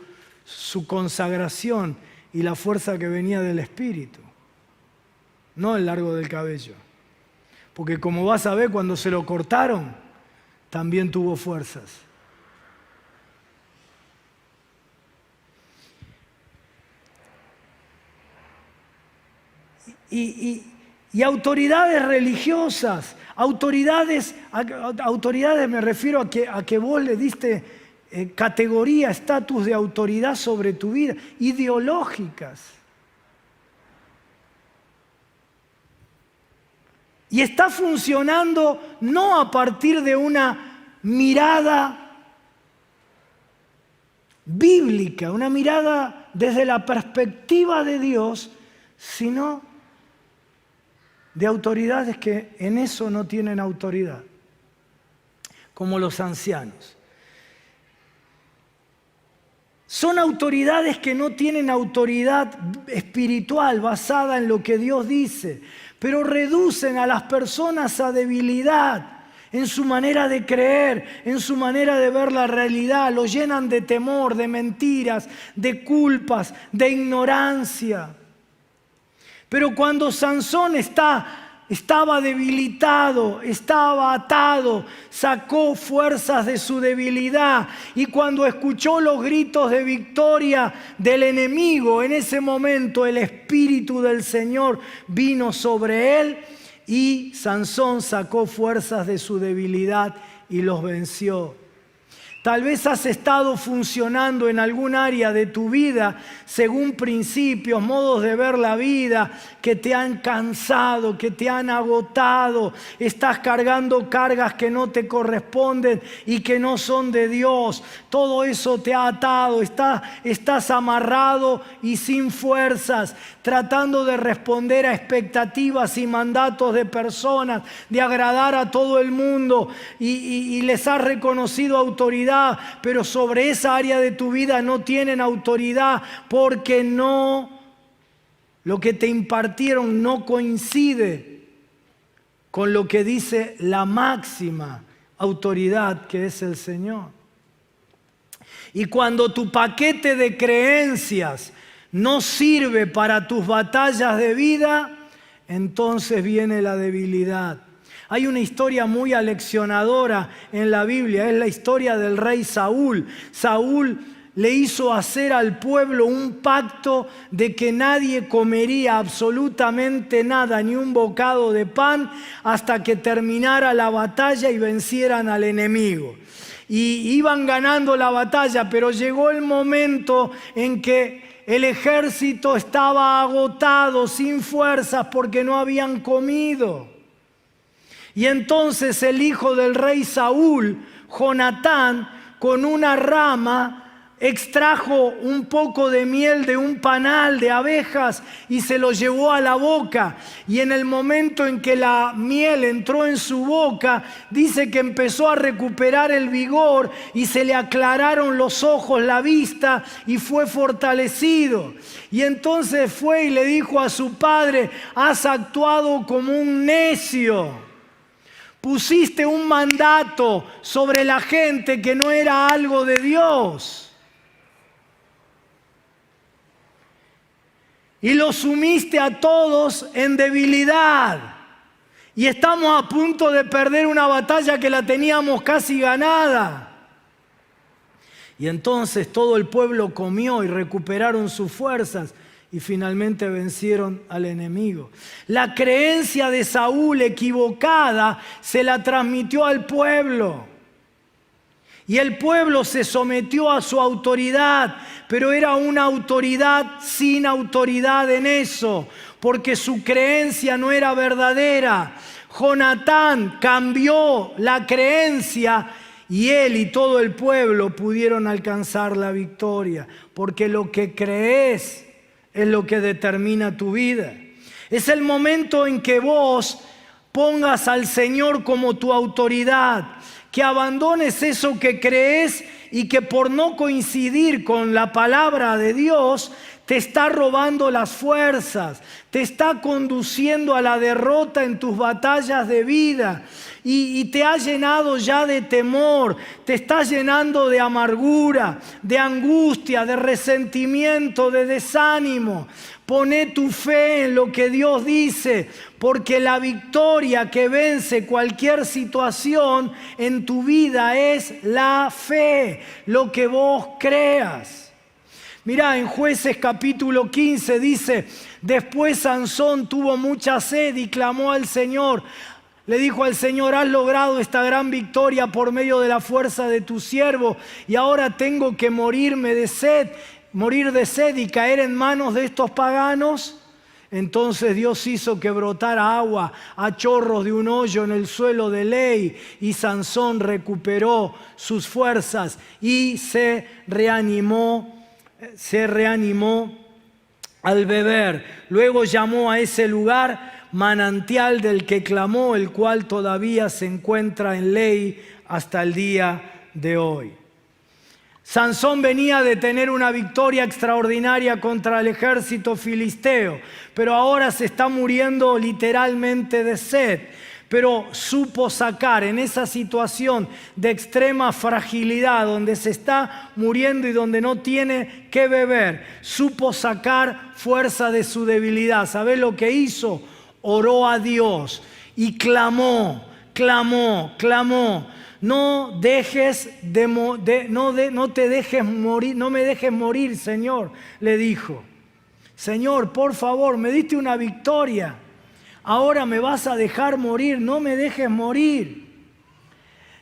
A: consagración y la fuerza que venía del Espíritu, no el largo del cabello. Porque como vas a ver, cuando se lo cortaron, también tuvo fuerzas. Y autoridades religiosas, autoridades me refiero a que vos le diste categoría, estatus de autoridad sobre tu vida, ideológicas. Y está funcionando no a partir de una mirada bíblica, una mirada desde la perspectiva de Dios, sino de autoridades que en eso no tienen autoridad, como los ancianos. Son autoridades que no tienen autoridad espiritual basada en lo que Dios dice, pero reducen a las personas a debilidad en su manera de creer, en su manera de ver la realidad. Los llenan de temor, de mentiras, de culpas, de ignorancia. Pero cuando Sansón estaba debilitado, estaba atado, sacó fuerzas de su debilidad, y cuando escuchó los gritos de victoria del enemigo, en ese momento el Espíritu del Señor vino sobre él y Sansón sacó fuerzas de su debilidad y los venció. Tal vez has estado funcionando en algún área de tu vida según principios, modos de ver la vida que te han cansado, que te han agotado. Estás cargando cargas que no te corresponden y que no son de Dios. Todo eso te ha atado. Estás amarrado y sin fuerzas, tratando de responder a expectativas y mandatos de personas, de agradar a todo el mundo y les has reconocido autoridad. Pero sobre esa área de tu vida no tienen autoridad porque lo que te impartieron no coincide con lo que dice la máxima autoridad, que es el Señor. Y cuando tu paquete de creencias no sirve para tus batallas de vida, entonces viene la debilidad. Hay una historia muy aleccionadora en la Biblia, es la historia del rey Saúl. Saúl le hizo hacer al pueblo un pacto de que nadie comería absolutamente nada, ni un bocado de pan, hasta que terminara la batalla y vencieran al enemigo. Y iban ganando la batalla, pero llegó el momento en que el ejército estaba agotado, sin fuerzas, porque no habían comido. Y entonces el hijo del rey Saúl, Jonatán, con una rama extrajo un poco de miel de un panal de abejas y se lo llevó a la boca. Y en el momento en que la miel entró en su boca, dice que empezó a recuperar el vigor y se le aclararon los ojos, la vista, y fue fortalecido. Y entonces fue y le dijo a su padre: has actuado como un necio. Pusiste un mandato sobre la gente que no era algo de Dios. Y los sumiste a todos en debilidad. Y estamos a punto de perder una batalla que la teníamos casi ganada. Y entonces todo el pueblo comió y recuperaron sus fuerzas. Y finalmente vencieron al enemigo. La creencia de Saúl equivocada se la transmitió al pueblo. Y el pueblo se sometió a su autoridad, pero era una autoridad sin autoridad en eso, porque su creencia no era verdadera. Jonatán cambió la creencia y él y todo el pueblo pudieron alcanzar la victoria, porque lo que crees es lo que determina tu vida. Es el momento en que vos pongas al Señor como tu autoridad, que abandones eso que crees y que por no coincidir con la palabra de Dios te está robando las fuerzas, te está conduciendo a la derrota en tus batallas de vida y te ha llenado ya de temor, te está llenando de amargura, de angustia, de resentimiento, de desánimo. Poné tu fe en lo que Dios dice, porque la victoria que vence cualquier situación en tu vida es la fe, lo que vos creas. Mirá, en Jueces capítulo 15 dice, después Sansón tuvo mucha sed y clamó al Señor. Le dijo al Señor, has logrado esta gran victoria por medio de la fuerza de tu siervo y ahora tengo que morir de sed y caer en manos de estos paganos. Entonces Dios hizo que brotara agua a chorros de un hoyo en el suelo de Ley y Sansón recuperó sus fuerzas y se reanimó al beber. Luego llamó a ese lugar manantial del que clamó, el cual todavía se encuentra en Ley hasta el día de hoy. Sansón venía de tener una victoria extraordinaria contra el ejército filisteo, pero ahora se está muriendo literalmente de sed. Pero supo sacar en esa situación de extrema fragilidad, donde se está muriendo y donde no tiene que beber, supo sacar fuerza de su debilidad. ¿Sabés lo que hizo? Oró a Dios y clamó. No me dejes morir, Señor, le dijo. Señor, por favor, me diste una victoria. Ahora me vas a dejar morir, no me dejes morir.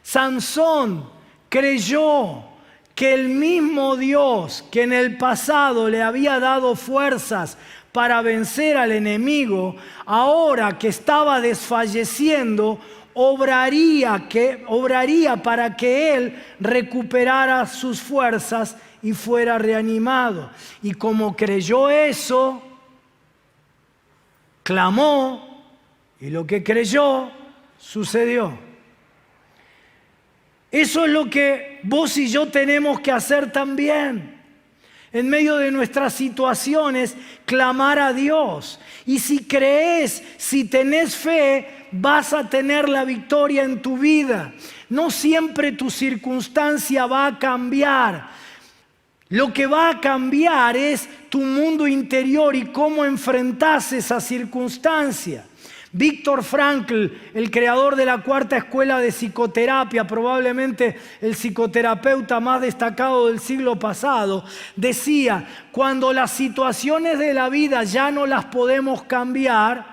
A: Sansón creyó que el mismo Dios que en el pasado le había dado fuerzas para vencer al enemigo, ahora que estaba desfalleciendo, obraría para que él recuperara sus fuerzas y fuera reanimado. Y como creyó eso, clamó, y lo que creyó sucedió. Eso es lo que vos y yo tenemos que hacer también. En medio de nuestras situaciones, clamar a Dios. Y si crees, si tenés fe, vas a tener la victoria en tu vida. No siempre tu circunstancia va a cambiar. Lo que va a cambiar es tu mundo interior y cómo enfrentás esa circunstancia. Viktor Frankl, el creador de la cuarta escuela de psicoterapia, probablemente el psicoterapeuta más destacado del siglo pasado, decía, cuando las situaciones de la vida ya no las podemos cambiar,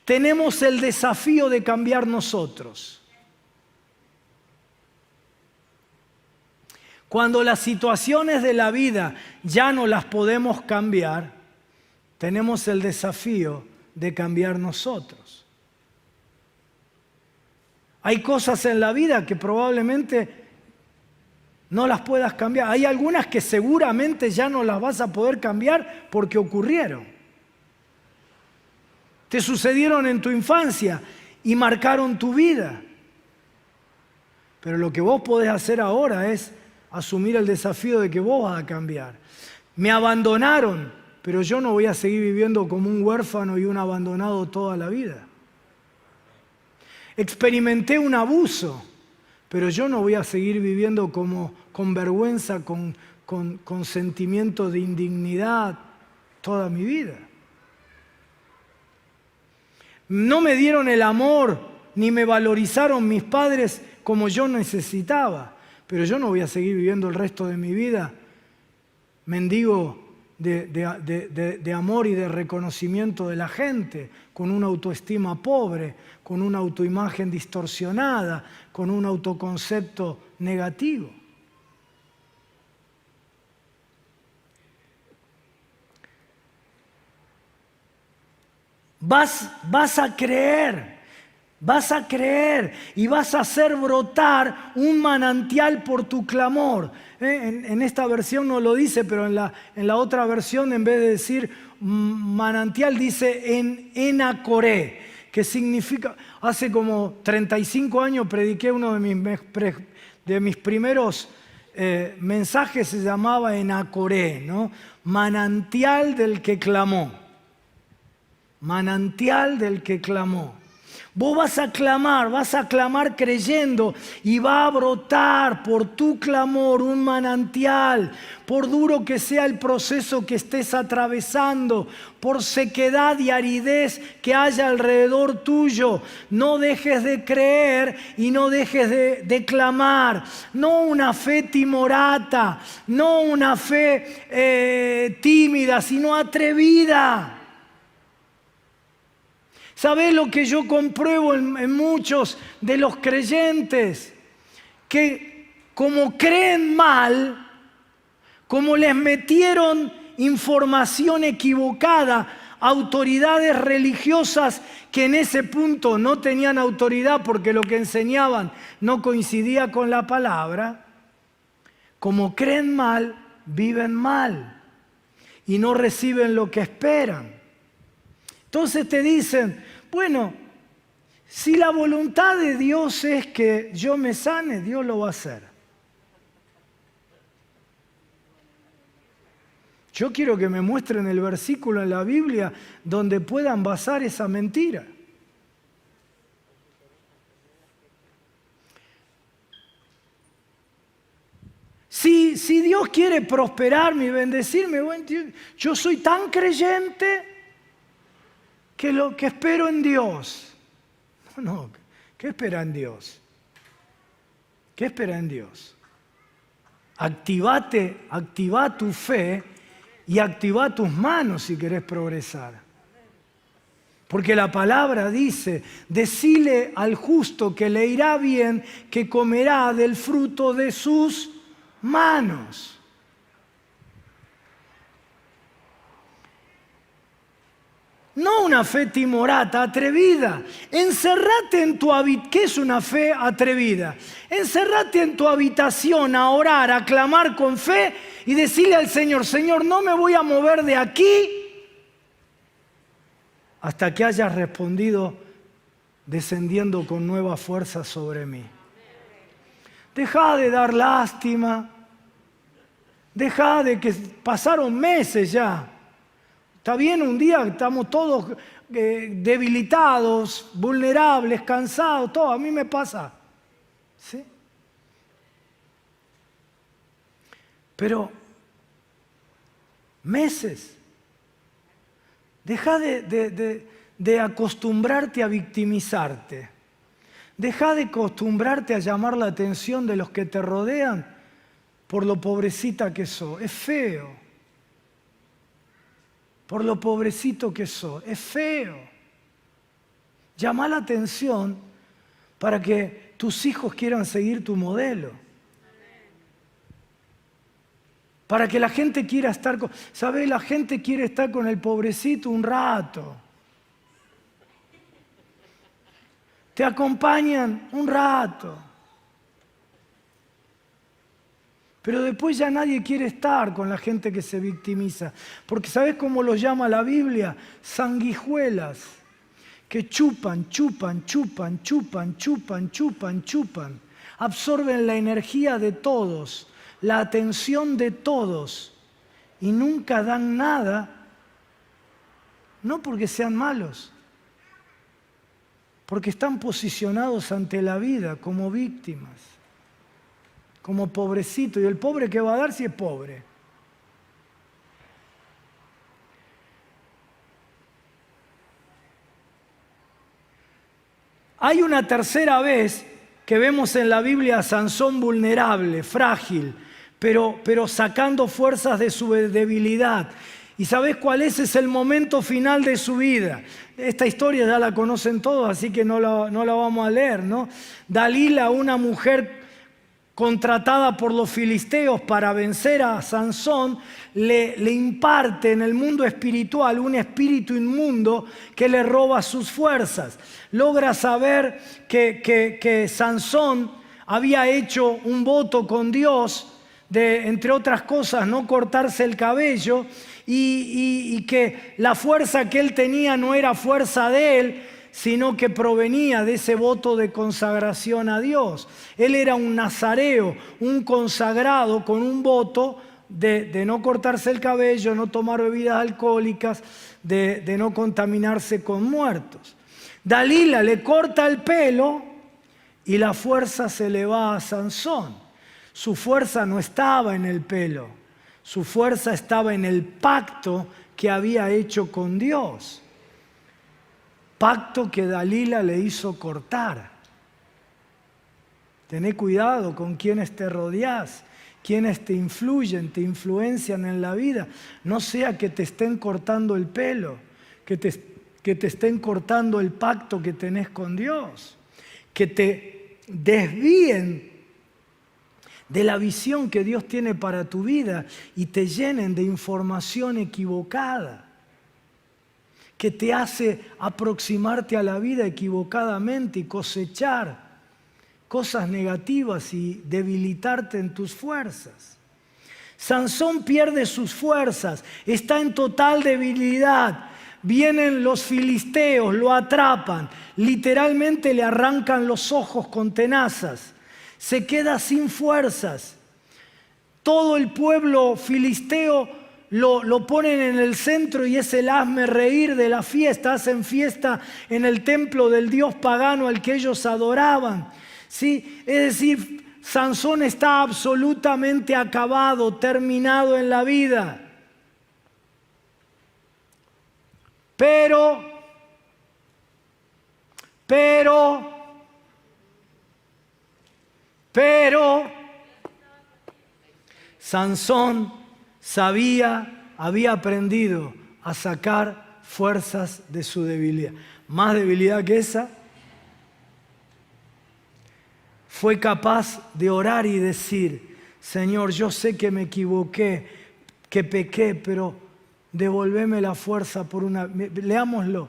A: tenemos el desafío de cambiar nosotros. Cuando las situaciones de la vida ya no las podemos cambiar, tenemos el desafío de cambiar nosotros. Hay cosas en la vida que probablemente no las puedas cambiar. Hay algunas que seguramente ya no las vas a poder cambiar porque ocurrieron. Te sucedieron en tu infancia y marcaron tu vida. Pero lo que vos podés hacer ahora es asumir el desafío de que vos vas a cambiar. Me abandonaron, pero yo no voy a seguir viviendo como un huérfano y un abandonado toda la vida. Experimenté un abuso, pero yo no voy a seguir viviendo con vergüenza, con sentimiento de indignidad toda mi vida. No me dieron el amor ni me valorizaron mis padres como yo necesitaba, pero yo no voy a seguir viviendo el resto de mi vida mendigo de amor y de reconocimiento de la gente, con una autoestima pobre, con una autoimagen distorsionada, con un autoconcepto negativo. Vas a creer y vas a hacer brotar un manantial por tu clamor. En esta versión no lo dice, pero en la otra versión, en vez de decir manantial, dice en Enacoré, que significa, hace como 35 años prediqué uno de mis primeros mensaje se llamaba Enacoré, ¿no? Manantial del que clamó. Manantial del que clamó. Vos vas a clamar creyendo y va a brotar por tu clamor un manantial, por duro que sea el proceso que estés atravesando, por sequedad y aridez que haya alrededor tuyo. No dejes de creer y no dejes de clamar. No una fe timorata, no una fe tímida, sino atrevida. ¿Sabés lo que yo compruebo en muchos de los creyentes? Que como creen mal, como les metieron información equivocada, autoridades religiosas que en ese punto no tenían autoridad porque lo que enseñaban no coincidía con la palabra, como creen mal, viven mal y no reciben lo que esperan. Entonces te dicen, bueno, si la voluntad de Dios es que yo me sane, Dios lo va a hacer. Yo quiero que me muestren el versículo en la Biblia donde puedan basar esa mentira. Si Dios quiere prosperarme y bendecirme, bueno, yo soy tan creyente que lo que espero en Dios. No, ¿qué espera en Dios? ¿Qué espera en Dios? Activa tu fe y activa tus manos si querés progresar. Porque la palabra dice, decile al justo que le irá bien, que comerá del fruto de sus manos. No una fe timorata, atrevida. Encerrate en tu habitación. ¿Qué es una fe atrevida? Encerrate en tu habitación a orar, a clamar con fe y decirle al Señor, Señor, no me voy a mover de aquí hasta que hayas respondido descendiendo con nueva fuerza sobre mí. Deja de dar lástima. Deja de que pasaron meses ya. Está bien, un día estamos todos debilitados, vulnerables, cansados, todo. A mí me pasa. ¿Sí? Pero meses. Deja de acostumbrarte a victimizarte. Deja de acostumbrarte a llamar la atención de los que te rodean por lo pobrecita que sos. Es feo. Por lo pobrecito que sos. Es feo. Llama la atención para que tus hijos quieran seguir tu modelo. Para que la gente quiera estar con... ¿Sabes? La gente quiere estar con el pobrecito un rato. Te acompañan un rato. Pero después ya nadie quiere estar con la gente que se victimiza. Porque ¿sabes cómo los llama la Biblia? Sanguijuelas. Que chupan. Absorben la energía de todos, la atención de todos. Y nunca dan nada. No porque sean malos. Porque están posicionados ante la vida como víctimas. Como pobrecito. ¿Y el pobre qué va a dar si es pobre? Hay una tercera vez que vemos en la Biblia a Sansón vulnerable, frágil, pero sacando fuerzas de su debilidad. ¿Y sabés cuál es? Es el momento final de su vida. Esta historia ya la conocen todos, así que no la vamos a leer, ¿no? Dalila, una mujer contratada por los filisteos para vencer a Sansón, le imparte en el mundo espiritual un espíritu inmundo que le roba sus fuerzas. Logra saber que Sansón había hecho un voto con Dios de, entre otras cosas, no cortarse el cabello y que la fuerza que él tenía no era fuerza de él, sino que provenía de ese voto de consagración a Dios. Él era un nazareo, un consagrado con un voto de no cortarse el cabello, no tomar bebidas alcohólicas, de no contaminarse con muertos. Dalila le corta el pelo y la fuerza se le va a Sansón. Su fuerza no estaba en el pelo, su fuerza estaba en el pacto que había hecho con Dios. Pacto que Dalila le hizo cortar. Tené cuidado con quienes te rodeás, quienes te influyen, te influencian en la vida. No sea que te estén cortando el pelo, que te estén cortando el pacto que tenés con Dios, que te desvíen de la visión que Dios tiene para tu vida y te llenen de información equivocada, que te hace aproximarte a la vida equivocadamente y cosechar cosas negativas y debilitarte en tus fuerzas. Sansón pierde sus fuerzas, está en total debilidad. Vienen los filisteos, lo atrapan, literalmente le arrancan los ojos con tenazas. Se queda sin fuerzas. Todo el pueblo filisteo lo ponen en el centro y es el hazmerreír de la fiesta. Hacen fiesta en el templo del dios pagano al que ellos adoraban. ¿Sí? Es decir, Sansón está absolutamente acabado, terminado en la vida. Pero Sansón había aprendido a sacar fuerzas de su debilidad. Más debilidad que esa, fue capaz de orar y decir: Señor, yo sé que me equivoqué, que pequé, pero devolveme la fuerza por una... Leámoslo.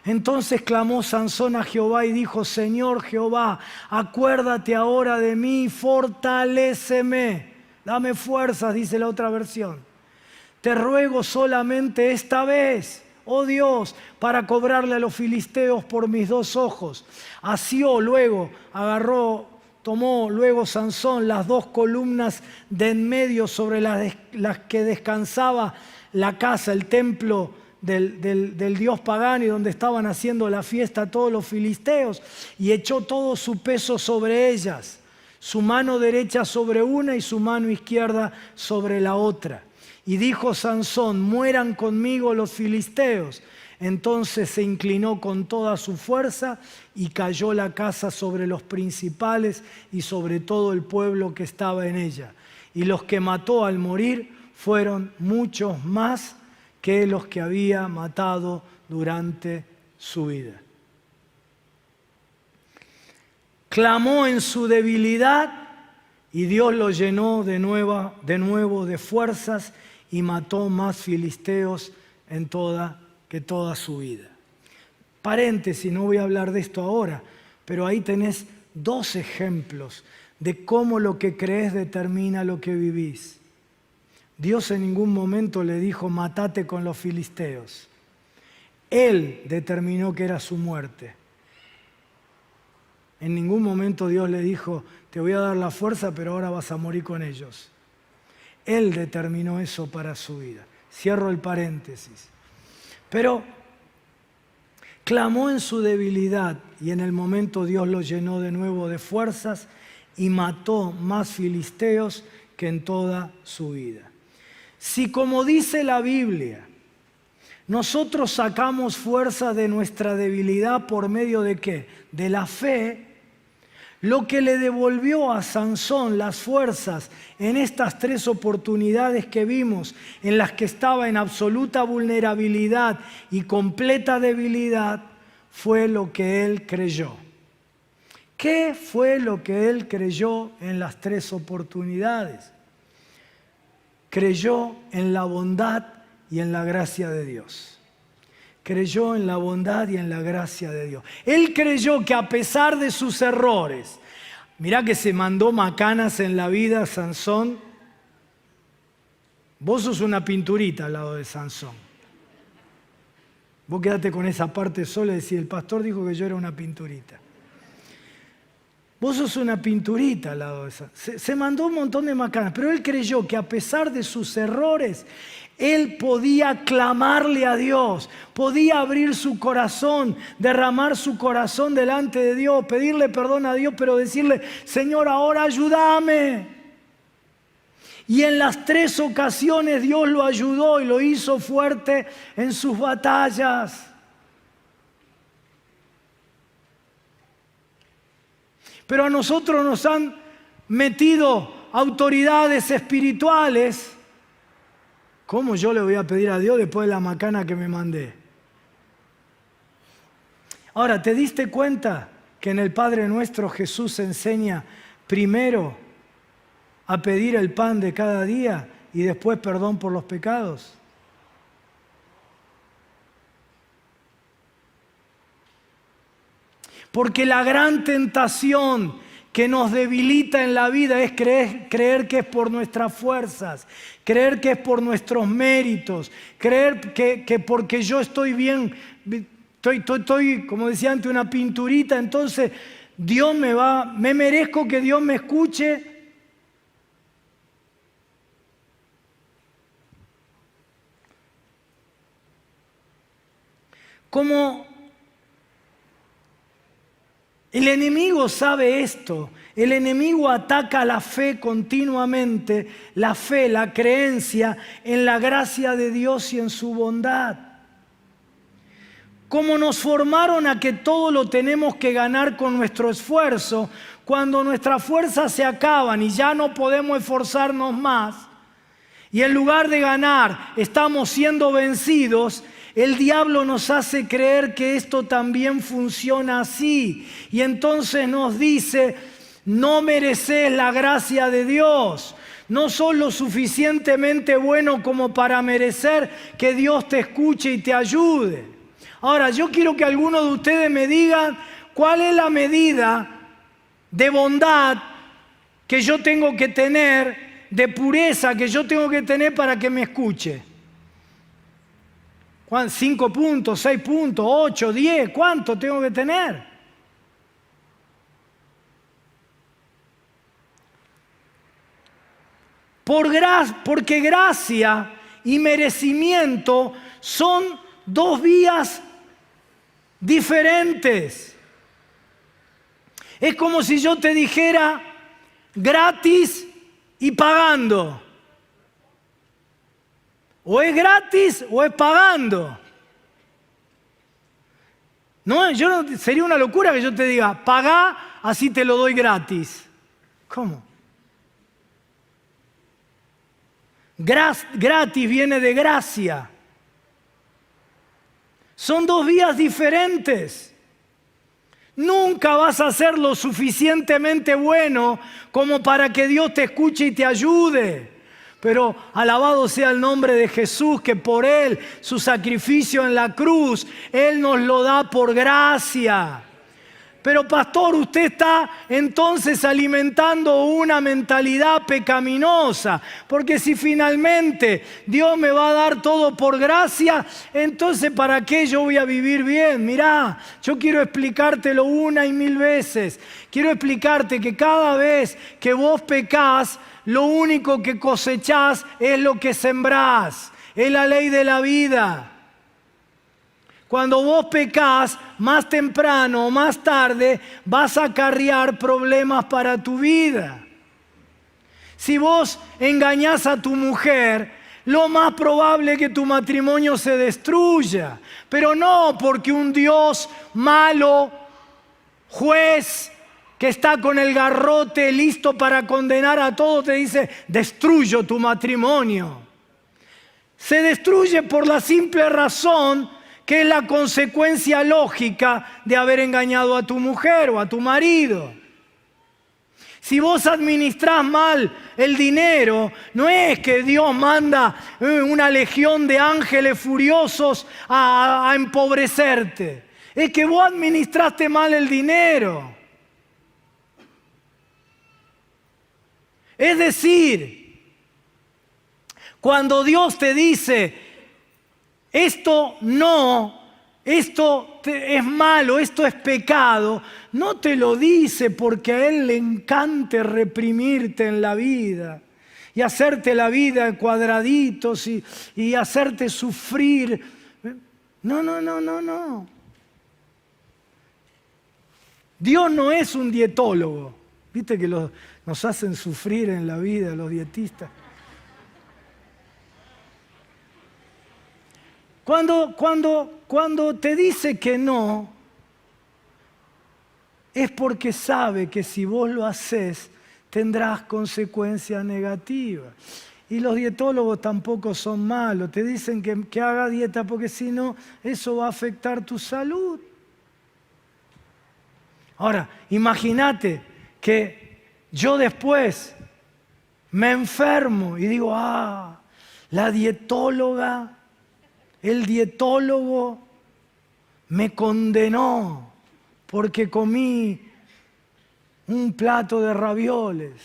A: Entonces clamó Sansón a Jehová y dijo: Señor Jehová, acuérdate ahora de mí, fortaléceme, dame fuerzas, dice la otra versión. Te ruego solamente esta vez, oh Dios, para cobrarle a los filisteos por mis 2 ojos. Asió luego, tomó luego Sansón las 2 columnas de en medio sobre las que descansaba la casa, el templo del dios pagano, y donde estaban haciendo la fiesta todos los filisteos, y echó todo su peso sobre ellas, su mano derecha sobre una y su mano izquierda sobre la otra. Y dijo Sansón: mueran conmigo los filisteos. Entonces se inclinó con toda su fuerza y cayó la casa sobre los principales y sobre todo el pueblo que estaba en ella. Y los que mató al morir fueron muchos más que los que había matado durante su vida. Clamó en su debilidad y Dios lo llenó de nuevo de fuerzas y mató más filisteos que toda su vida. Paréntesis, no voy a hablar de esto ahora, pero ahí tenés 2 ejemplos de cómo lo que crees determina lo que vivís. Dios en ningún momento le dijo: matate con los filisteos. Él determinó que era su muerte. En ningún momento Dios le dijo: te voy a dar la fuerza, pero ahora vas a morir con ellos. Él determinó eso para su vida. Cierro el paréntesis. Pero clamó en su debilidad y en el momento Dios lo llenó de nuevo de fuerzas y mató más filisteos que en toda su vida. Si, como dice la Biblia, nosotros sacamos fuerza de nuestra debilidad por medio de ¿qué? De la fe. Lo que le devolvió a Sansón las fuerzas en estas 3 oportunidades que vimos, en las que estaba en absoluta vulnerabilidad y completa debilidad, fue lo que él creyó. ¿Qué fue lo que él creyó en las 3 oportunidades? Creyó en la bondad y en la gracia de Dios. Creyó en la bondad y en la gracia de Dios. Él creyó que a pesar de sus errores, mirá que se mandó macanas en la vida Sansón. Vos sos una pinturita al lado de Sansón. Vos quedate con esa parte sola y decís, el pastor dijo que yo era una pinturita. Vos sos una pinturita al lado de esa. Se mandó un montón de macanas, pero él creyó que a pesar de sus errores, él podía clamarle a Dios, podía abrir su corazón, derramar su corazón delante de Dios, pedirle perdón a Dios, pero decirle, Señor, ahora ayúdame. Y en las 3 ocasiones Dios lo ayudó y lo hizo fuerte en sus batallas. Pero a nosotros nos han metido autoridades espirituales. ¿Cómo yo le voy a pedir a Dios después de la macana que me mandé? Ahora, ¿te diste cuenta que en el Padre Nuestro Jesús enseña primero a pedir el pan de cada día y después perdón por los pecados? Porque la gran tentación que nos debilita en la vida es creer que es por nuestras fuerzas, creer que es por nuestros méritos, creer que porque yo estoy bien, estoy, como decía antes, una pinturita, entonces Dios me merezco que Dios me escuche. Como el enemigo sabe esto, el enemigo ataca la fe continuamente, la fe, la creencia en la gracia de Dios y en su bondad. Como nos formaron a que todo lo tenemos que ganar con nuestro esfuerzo, cuando nuestras fuerzas se acaban y ya no podemos esforzarnos más, y en lugar de ganar estamos siendo vencidos, el diablo nos hace creer que esto también funciona así. Y entonces nos dice, no mereces la gracia de Dios. No sos lo suficientemente bueno como para merecer que Dios te escuche y te ayude. Ahora, yo quiero que algunos de ustedes me digan cuál es la medida de bondad que yo tengo que tener, de pureza que yo tengo que tener para que me escuche. 5 puntos, 6 puntos, 8, 10, ¿cuánto tengo que tener? Porque gracia y merecimiento son 2 vías diferentes. Es como si yo te dijera gratis y pagando. O es gratis o es pagando. No, sería una locura que yo te diga, pagá, así te lo doy gratis. ¿Cómo? Gratis viene de gracia. Son 2 vías diferentes. Nunca vas a ser lo suficientemente bueno como para que Dios te escuche y te ayude. Pero alabado sea el nombre de Jesús, que por Él, su sacrificio en la cruz, Él nos lo da por gracia. Pero pastor, usted está entonces alimentando una mentalidad pecaminosa, porque si finalmente Dios me va a dar todo por gracia, entonces ¿para qué yo voy a vivir bien? Mirá, yo quiero explicártelo 1 y 1000 veces. Quiero explicarte que cada vez que vos pecás, lo único que cosechás es lo que sembrás. Es la ley de la vida. Cuando vos pecás, más temprano o más tarde, vas a acarrear problemas para tu vida. Si vos engañás a tu mujer, lo más probable es que tu matrimonio se destruya. Pero no porque un Dios malo, juez, que está con el garrote listo para condenar a todos, te dice, destruyo tu matrimonio. Se destruye por la simple razón que es la consecuencia lógica de haber engañado a tu mujer o a tu marido. Si vos administrás mal el dinero, no es que Dios manda una legión de ángeles furiosos a empobrecerte. Es que vos administraste mal el dinero. Es decir, cuando Dios te dice, esto no, esto es malo, esto es pecado, no te lo dice porque a él le encante reprimirte en la vida y hacerte la vida en cuadraditos y hacerte sufrir. No. Dios no es un dietólogo. ¿Viste que nos hacen sufrir en la vida los dietistas? Cuando te dice que no, es porque sabe que si vos lo haces, tendrás consecuencias negativas. Y los dietólogos tampoco son malos. Te dicen que haga dieta porque si no, eso va a afectar tu salud. Ahora, imagínate que yo después me enfermo y digo, la dietóloga, el dietólogo me condenó porque comí un plato de ravioles.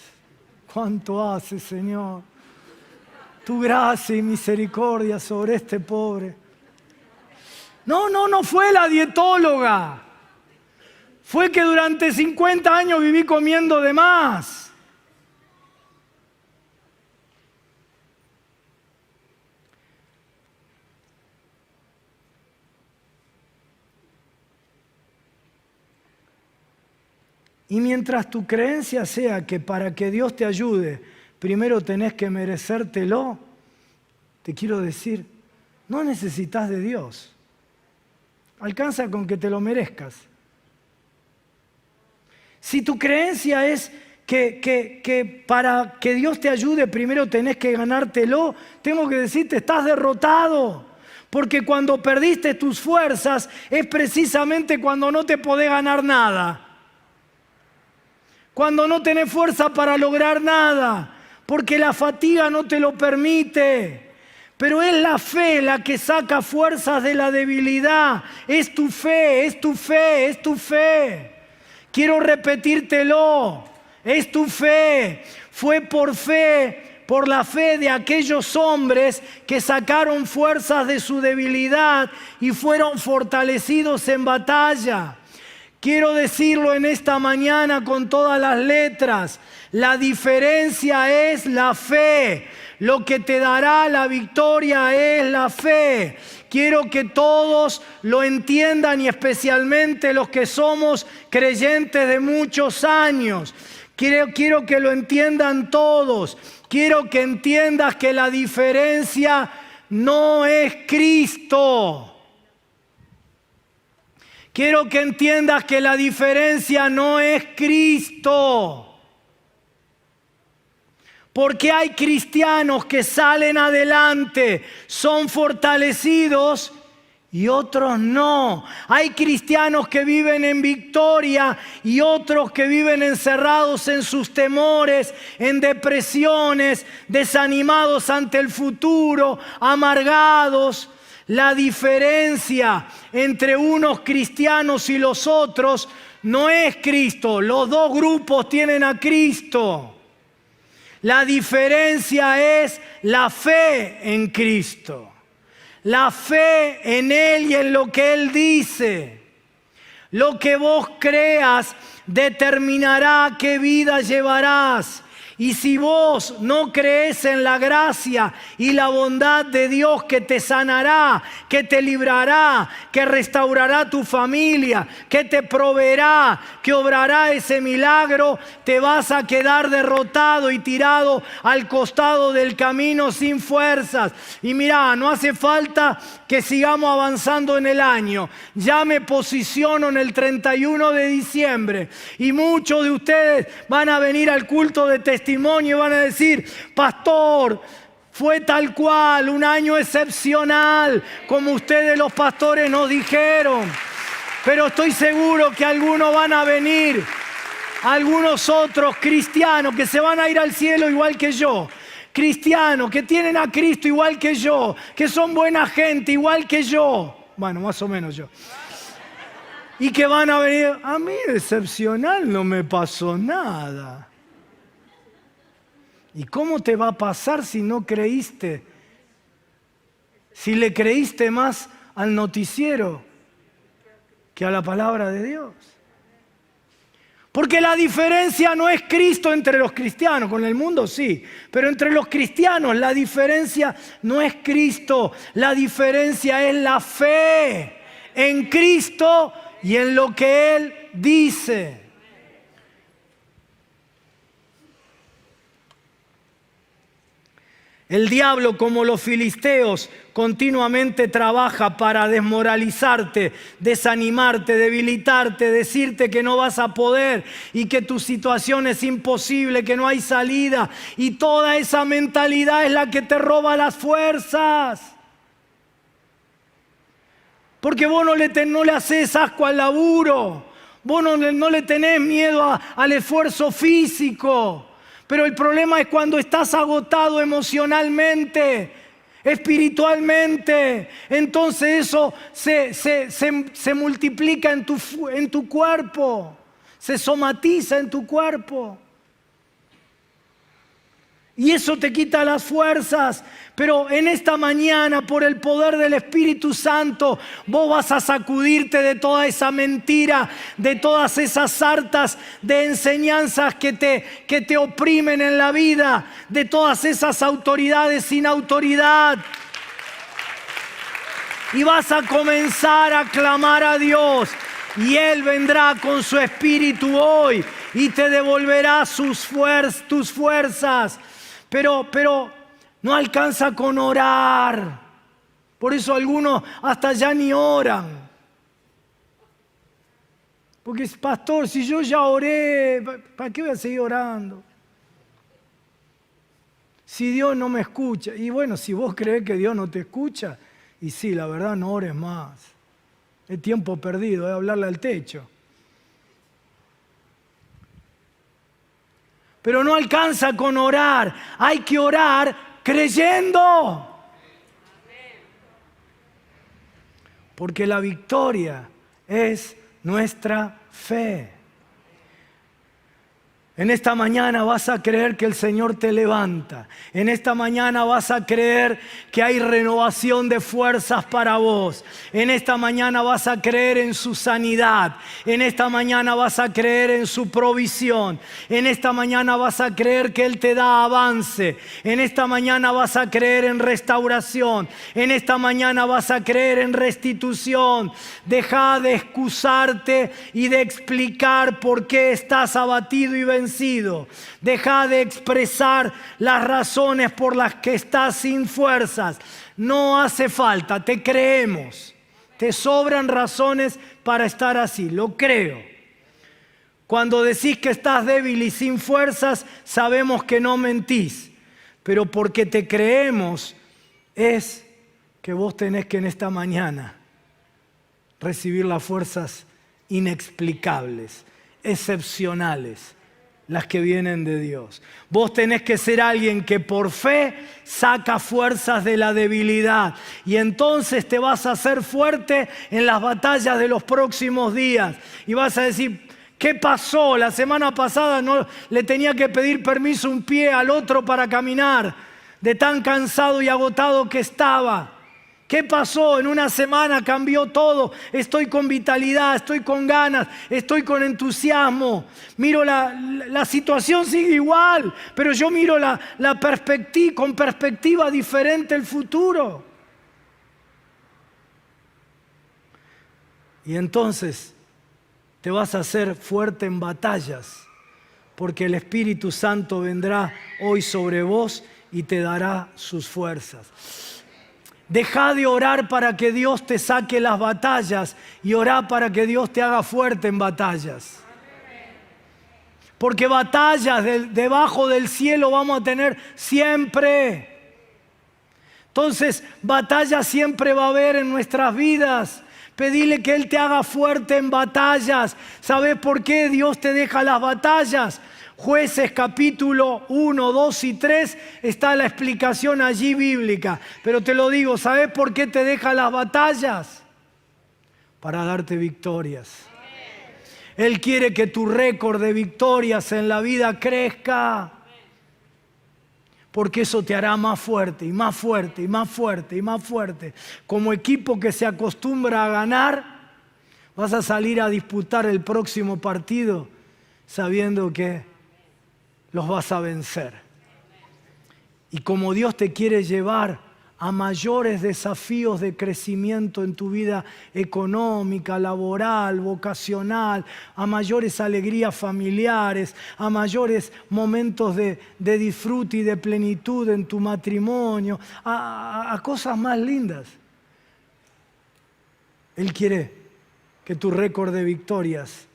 A: ¿Cuánto hace, Señor? Tu gracia y misericordia sobre este pobre. No fue la dietóloga. Fue que durante 50 años viví comiendo de más. Y mientras tu creencia sea que para que Dios te ayude, primero tenés que merecértelo, te quiero decir, no necesitas de Dios. Alcanza con que te lo merezcas. Si tu creencia es que para que Dios te ayude, primero tenés que ganártelo, tengo que decirte, estás derrotado. Porque cuando perdiste tus fuerzas es precisamente cuando no te podés ganar nada. Cuando no tenés fuerza para lograr nada, porque la fatiga no te lo permite. Pero es la fe la que saca fuerzas de la debilidad. Es tu fe, es tu fe, es tu fe. Quiero repetírtelo. Es tu fe. Fue por la fe de aquellos hombres que sacaron fuerzas de su debilidad y fueron fortalecidos en batalla. Quiero decirlo en esta mañana con todas las letras. La diferencia es la fe. Lo que te dará la victoria es la fe. Quiero que todos lo entiendan y especialmente los que somos creyentes de muchos años. Quiero que lo entiendan todos. Quiero que entiendas que la diferencia no es Cristo. Quiero que entiendas que la diferencia no es Cristo. Porque hay cristianos que salen adelante, son fortalecidos y otros no. Hay cristianos que viven en victoria y otros que viven encerrados en sus temores, en depresiones, desanimados ante el futuro, amargados. La diferencia entre unos cristianos y los otros no es Cristo. Los dos grupos tienen a Cristo. La diferencia es la fe en Cristo. La fe en Él y en lo que Él dice. Lo que vos creas determinará qué vida llevarás. Y si vos no crees en la gracia y la bondad de Dios que te sanará, que te librará, que restaurará tu familia, que te proveerá, que obrará ese milagro, te vas a quedar derrotado y tirado al costado del camino sin fuerzas. Y mirá, no hace falta que sigamos avanzando en el año. Ya me posiciono en el 31 de diciembre y muchos de ustedes van a venir al culto de testimonio y van a decir, pastor, fue tal cual, un año excepcional, como ustedes los pastores nos dijeron. Pero estoy seguro que algunos van a venir, algunos otros cristianos que se van a ir al cielo igual que yo. Cristianos que tienen a Cristo igual que yo, que son buena gente igual que yo. Bueno, más o menos yo. Y que van a venir, a mí excepcional no me pasó nada. ¿Y cómo te va a pasar si no creíste? Si le creíste más al noticiero que a la palabra de Dios. Porque la diferencia no es Cristo entre los cristianos, con el mundo sí, pero entre los cristianos la diferencia no es Cristo, la diferencia es la fe en Cristo y en lo que Él dice. El diablo, como los filisteos, continuamente trabaja para desmoralizarte, desanimarte, debilitarte, decirte que no vas a poder y que tu situación es imposible, que no hay salida. Y toda esa mentalidad es la que te roba las fuerzas. Porque vos no le haces asco al laburo, vos no le tenés miedo al esfuerzo físico. Pero el problema es cuando estás agotado emocionalmente, espiritualmente. Entonces eso se multiplica en tu cuerpo, se somatiza en tu cuerpo. Y eso te quita las fuerzas. Pero en esta mañana, por el poder del Espíritu Santo, vos vas a sacudirte de toda esa mentira, de todas esas sartas de enseñanzas que te oprimen en la vida, de todas esas autoridades sin autoridad. Y vas a comenzar a clamar a Dios. Y Él vendrá con su Espíritu hoy y te devolverá tus fuerzas. Pero no alcanza con orar. Por eso algunos hasta ya ni oran. Porque, pastor, si yo ya oré, ¿para qué voy a seguir orando? Si Dios no me escucha. Y bueno, si vos creés que Dios no te escucha, y sí, la verdad, no ores más. Es tiempo perdido, es hablarle al techo. Pero no alcanza con orar. Hay que orar creyendo. Porque la victoria es nuestra fe. En esta mañana vas a creer que el Señor te levanta. En esta mañana vas a creer que hay renovación de fuerzas para vos. En esta mañana vas a creer en su sanidad. En esta mañana vas a creer en su provisión. En esta mañana vas a creer que Él te da avance. En esta mañana vas a creer en restauración. En esta mañana vas a creer en restitución. Deja de excusarte y de explicar por qué estás abatido y vencido. Deja de expresar las razones por las que estás sin fuerzas. No hace falta, te creemos. Te sobran razones para estar así, lo creo. Cuando decís que estás débil y sin fuerzas, sabemos que no mentís. Pero porque te creemos es que vos tenés que en esta mañana recibir las fuerzas inexplicables, excepcionales, las que vienen de Dios. Vos tenés que ser alguien que por fe saca fuerzas de la debilidad y entonces te vas a hacer fuerte en las batallas de los próximos días y vas a decir, ¿qué pasó? La semana pasada no le tenía que pedir permiso un pie al otro para caminar, de tan cansado y agotado que estaba. ¿Qué pasó? En una semana cambió todo. Estoy con vitalidad, estoy con ganas, estoy con entusiasmo. Miro la situación sigue igual, pero yo miro con perspectiva diferente el futuro. Y entonces te vas a hacer fuerte en batallas, porque el Espíritu Santo vendrá hoy sobre vos y te dará sus fuerzas. Deja de orar para que Dios te saque las batallas y orá para que Dios te haga fuerte en batallas. Porque batallas debajo del cielo vamos a tener siempre. Entonces, batalla siempre va a haber en nuestras vidas. Pedile que Él te haga fuerte en batallas. ¿Sabes por qué Dios te deja las batallas? Jueces capítulo 1, 2 y 3 está la explicación allí bíblica. Pero te lo digo, ¿sabes por qué te deja las batallas? Para darte victorias. Él quiere que tu récord de victorias en la vida crezca. Porque eso te hará más fuerte y más fuerte y más fuerte y más fuerte. Como equipo que se acostumbra a ganar, Vas a salir a disputar el próximo partido sabiendo que los vas a vencer. Y como Dios te quiere llevar a mayores desafíos de crecimiento en tu vida económica, laboral, vocacional, a mayores alegrías familiares, a mayores momentos de disfrute y de plenitud en tu matrimonio, a cosas más lindas. Él quiere que tu récord de victorias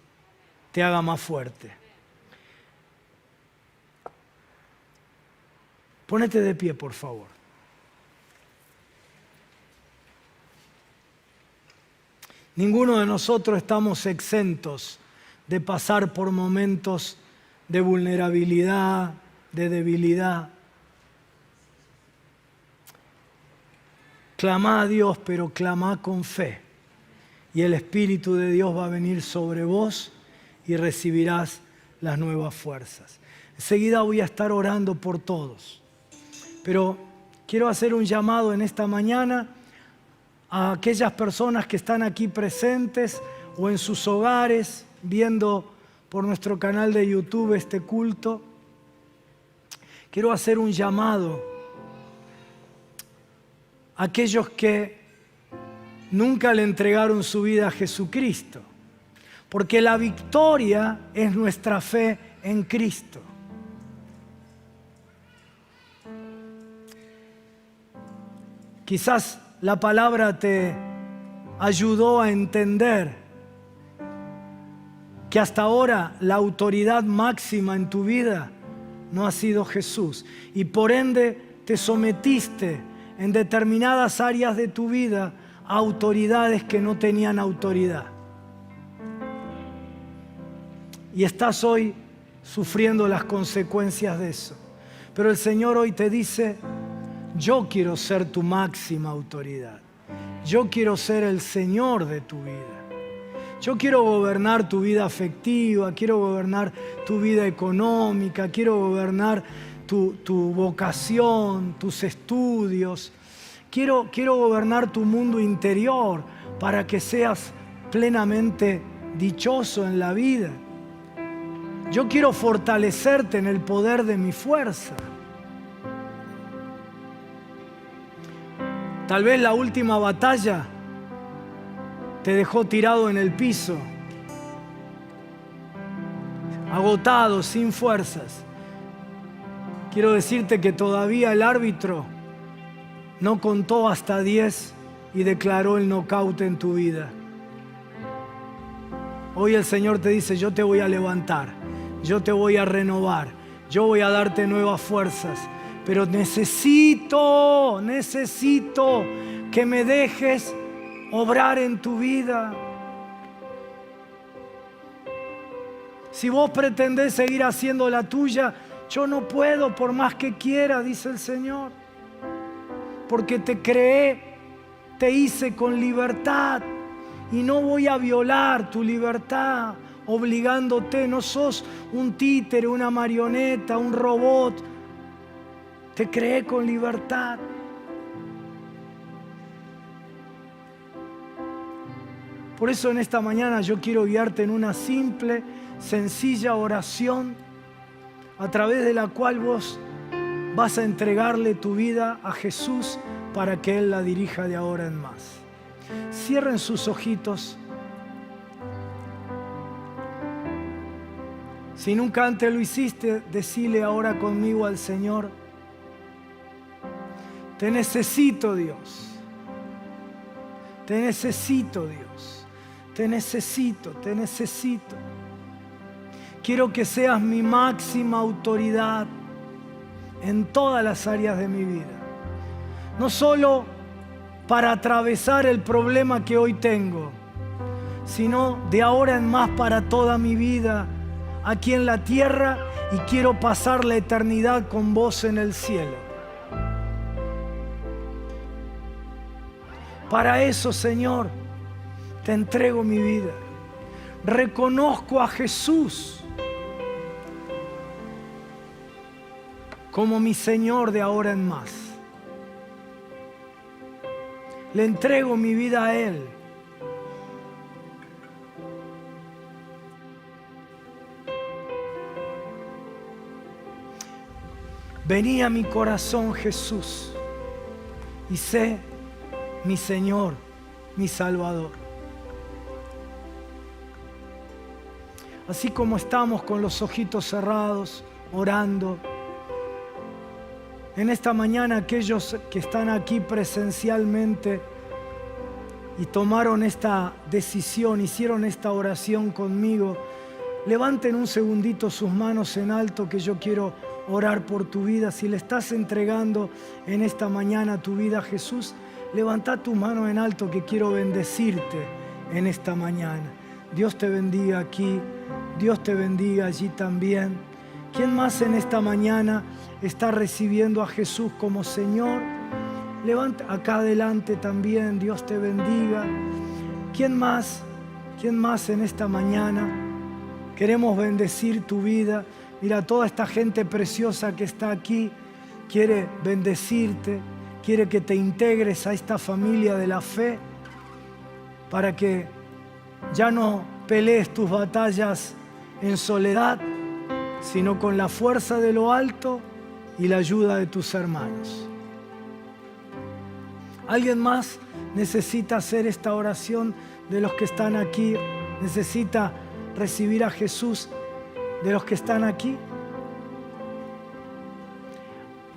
A: te haga más fuerte. Ponete de pie, por favor. Ninguno de nosotros estamos exentos de pasar por momentos de vulnerabilidad, de debilidad. Clamá a Dios, pero clamá con fe. Y el Espíritu de Dios va a venir sobre vos y recibirás las nuevas fuerzas. Enseguida voy a estar orando por todos. Pero quiero hacer un llamado en esta mañana a aquellas personas que están aquí presentes o en sus hogares viendo por nuestro canal de YouTube este culto. Quiero hacer un llamado a aquellos que nunca le entregaron su vida a Jesucristo, porque la victoria es nuestra fe en Cristo. Quizás la palabra te ayudó a entender que hasta ahora la autoridad máxima en tu vida no ha sido Jesús y por ende te sometiste en determinadas áreas de tu vida a autoridades que no tenían autoridad. Y estás hoy sufriendo las consecuencias de eso. Pero el Señor hoy te dice: yo quiero ser tu máxima autoridad. Yo quiero ser el Señor de tu vida. Yo quiero gobernar tu vida afectiva, quiero gobernar tu vida económica, quiero gobernar tu vocación, tus estudios. Quiero gobernar tu mundo interior para que seas plenamente dichoso en la vida. Yo quiero fortalecerte en el poder de mi fuerza. Tal vez la última batalla te dejó tirado en el piso, agotado, sin fuerzas. Quiero decirte que todavía el árbitro no contó hasta 10 y declaró el nocaut en tu vida. Hoy el Señor te dice: yo te voy a levantar, yo te voy a renovar, yo voy a darte nuevas fuerzas. Pero necesito que me dejes obrar en tu vida. Si vos pretendés seguir haciendo la tuya, yo no puedo por más que quiera, dice el Señor. Porque te creé, te hice con libertad y no voy a violar tu libertad obligándote. No sos un títere, una marioneta, un robot. Te creé con libertad. Por eso en esta mañana yo quiero guiarte en una simple, sencilla oración a través de la cual vos vas a entregarle tu vida a Jesús para que Él la dirija de ahora en más. Cierren sus ojitos. Si nunca antes lo hiciste, decile ahora conmigo al Señor: te necesito, Dios. Te necesito, Dios. Te necesito, te necesito. Quiero que seas mi máxima autoridad en todas las áreas de mi vida. No solo para atravesar el problema que hoy tengo, sino de ahora en más para toda mi vida aquí en la tierra, y quiero pasar la eternidad con vos en el cielo. Para eso, Señor, te entrego mi vida. Reconozco a Jesús como mi Señor de ahora en más. Le entrego mi vida a Él. Vení a mi corazón, Jesús, y sé mi Señor, mi Salvador. Así como estamos con los ojitos cerrados, orando, en esta mañana aquellos que están aquí presencialmente y tomaron esta decisión, hicieron esta oración conmigo, levanten un segundito sus manos en alto, que yo quiero orar por tu vida. Si le estás entregando en esta mañana tu vida a Jesús, levanta tu mano en alto, que quiero bendecirte en esta mañana. Dios te bendiga aquí, Dios te bendiga allí también. ¿Quién más en esta mañana está recibiendo a Jesús como Señor? Levanta acá adelante también, Dios te bendiga. ¿Quién más? ¿Quién más en esta mañana? Queremos bendecir tu vida. Mira, toda esta gente preciosa que está aquí quiere bendecirte, quiere que te integres a esta familia de la fe para que ya no pelees tus batallas en soledad, sino con la fuerza de lo alto y la ayuda de tus hermanos. ¿Alguien más necesita hacer esta oración de los que están aquí? ¿Necesita recibir a Jesús de los que están aquí?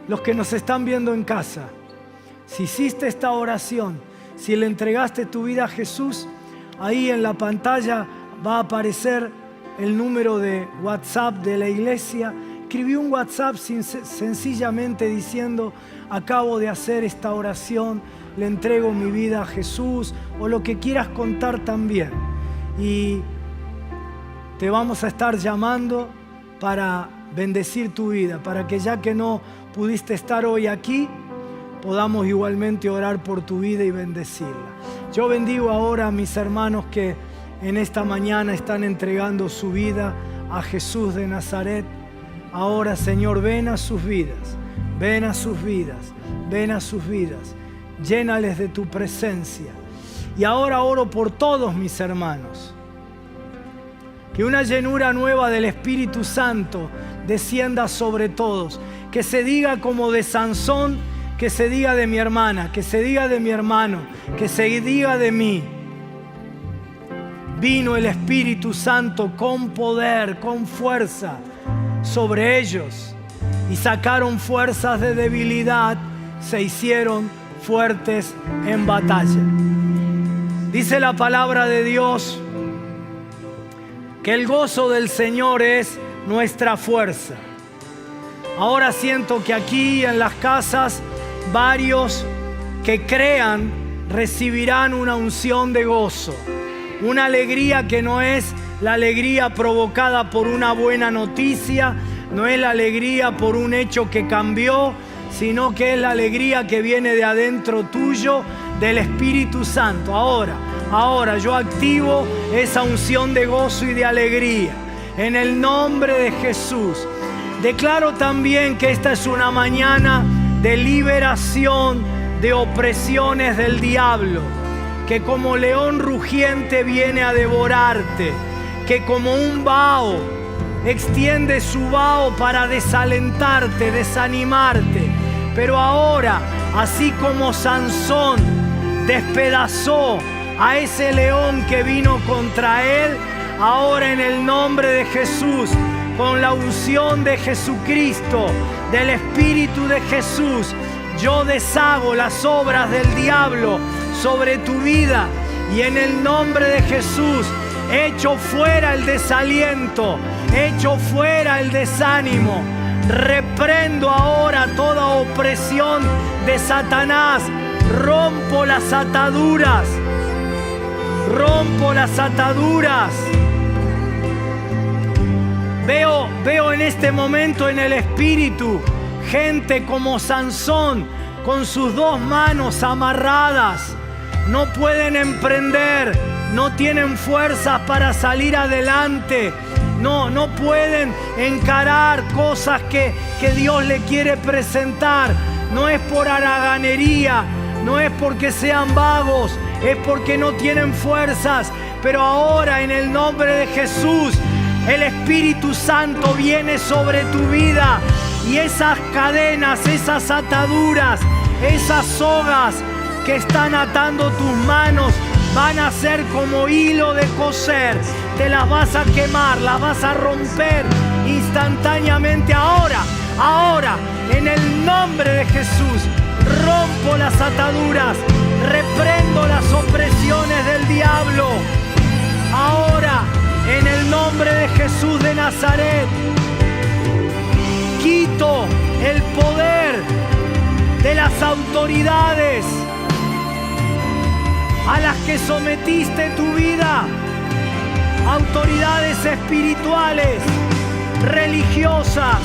A: Los que nos están viendo en casa, si hiciste esta oración, si le entregaste tu vida a Jesús, ahí en la pantalla va a aparecer el número de WhatsApp de la iglesia. Escribí un WhatsApp sencillamente diciendo: acabo de hacer esta oración, le entrego mi vida a Jesús, o lo que quieras contar también. Y te vamos a estar llamando para bendecir tu vida, para que ya que no pudiste estar hoy aquí, podamos igualmente orar por tu vida y bendecirla. Yo bendigo ahora a mis hermanos que en esta mañana están entregando su vida a Jesús de Nazaret. Ahora, Señor, ven a sus vidas, ven a sus vidas, ven a sus vidas. Llénales de tu presencia. Y ahora oro por todos mis hermanos. Que una llenura nueva del Espíritu Santo descienda sobre todos. Que se diga como de Sansón, que se diga de mi hermana, que se diga de mi hermano, que se diga de mí. Vino el Espíritu Santo con poder, con fuerza sobre ellos. Y sacaron fuerzas de debilidad, se hicieron fuertes en batalla. Dice la palabra de Dios que el gozo del Señor es nuestra fuerza. Ahora siento que aquí en las casas varios que crean recibirán una unción de gozo, una alegría que no es la alegría provocada por una buena noticia, no es la alegría por un hecho que cambió, sino que es la alegría que viene de adentro tuyo, del Espíritu Santo. Ahora yo activo esa unción de gozo y de alegría en el nombre de Jesús. Declaro también que esta es una mañana de liberación de opresiones del diablo, que como león rugiente viene a devorarte, que como un vaho extiende su vaho para desalentarte, desanimarte. Pero ahora, así como Sansón despedazó a ese león que vino contra él, ahora en el nombre de Jesús, con la unción de Jesucristo, del Espíritu de Jesús, yo deshago las obras del diablo sobre tu vida, y en el nombre de Jesús echo fuera el desaliento, echo fuera el desánimo. Reprendo ahora toda opresión de Satanás. Rompo las ataduras. Rompo las ataduras. Veo en este momento en el Espíritu gente como Sansón con sus dos manos amarradas. No pueden emprender, no tienen fuerzas para salir adelante. No pueden encarar cosas que Dios le quiere presentar. No es por haraganería, no es porque sean vagos, es porque no tienen fuerzas. Pero ahora en el nombre de Jesús el Espíritu Santo viene sobre tu vida y esas cadenas, esas ataduras, esas sogas que están atando tus manos van a ser como hilo de coser. Te las vas a quemar, las vas a romper instantáneamente. Ahora, en el nombre de Jesús, rompo las ataduras, reprendo las opresiones del diablo. Ahora, en el nombre de Jesús de Nazaret, quito el poder de las autoridades a las que sometiste tu vida, autoridades espirituales, religiosas,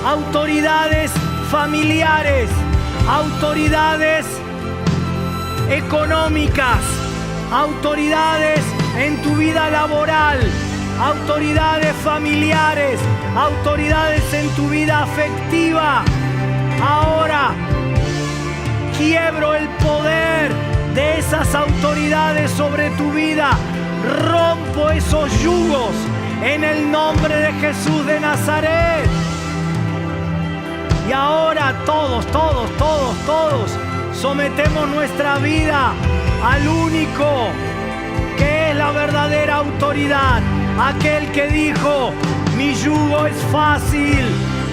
A: autoridades familiares, autoridades económicas, autoridades en tu vida laboral, autoridades familiares, autoridades en tu vida afectiva. Ahora quiebro el poder de esas autoridades sobre tu vida. Rompo esos yugos en el nombre de Jesús de Nazaret. Y ahora todos sometemos nuestra vida al único que es la verdadera autoridad, aquel que dijo: mi yugo es fácil,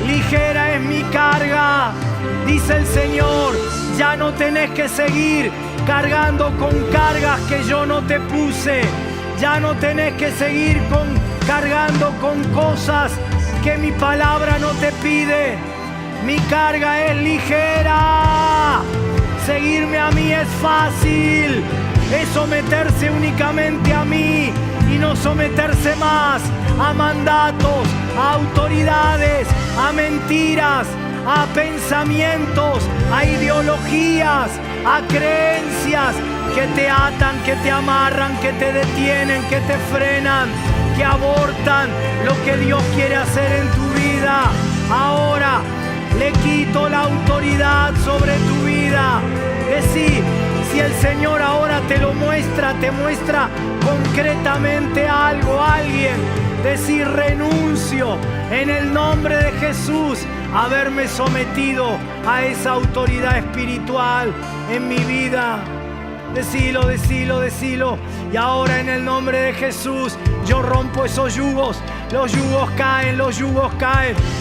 A: ligera es mi carga. Dice el Señor: ya no tenés que seguir cargando con cargas que yo no te puse. Ya no tenés que seguir cargando con cosas que mi palabra no te pide. Mi carga es ligera. Seguirme a mí es fácil. Es someterse únicamente a mí y no someterse más a mandatos, a autoridades, a mentiras, a pensamientos, a ideologías, a creencias que te atan, que te amarran, que te detienen, que te frenan, que abortan lo que Dios quiere hacer en tu vida. Ahora le quito la autoridad sobre tu vida. Decí, si el Señor ahora te lo muestra, te muestra concretamente algo, alguien, decir: renuncio en el nombre de Jesús a haberme sometido a esa autoridad espiritual en mi vida. Decilo. Y ahora en el nombre de Jesús yo rompo esos yugos. Los yugos caen.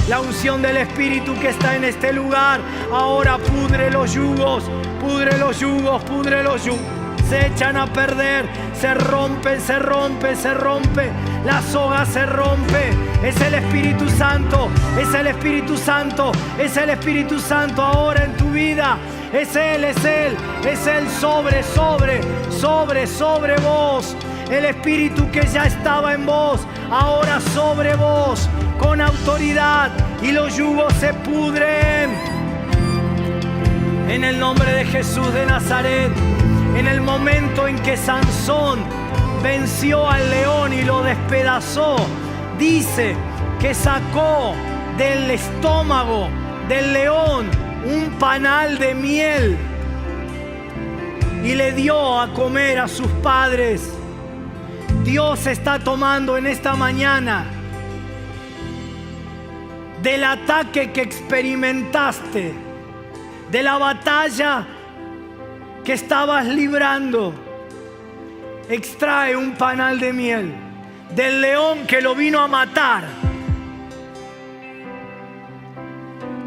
A: La unción del Espíritu que está en este lugar ahora pudre los yugos. Se echan a perder, se rompe. La soga se rompe. Es el Espíritu Santo ahora en tu vida. Es Él sobre vos. El Espíritu que ya estaba en vos, ahora sobre vos, con autoridad, y los yugos se pudren. En el nombre de Jesús de Nazaret, en el momento en que Sansón venció al león y lo despedazó, dice que sacó del estómago del león un panal de miel y le dio a comer a sus padres. Dios está tomando en esta mañana del ataque que experimentaste, de la batalla que estabas librando. Extrae un panal de miel del león que lo vino a matar.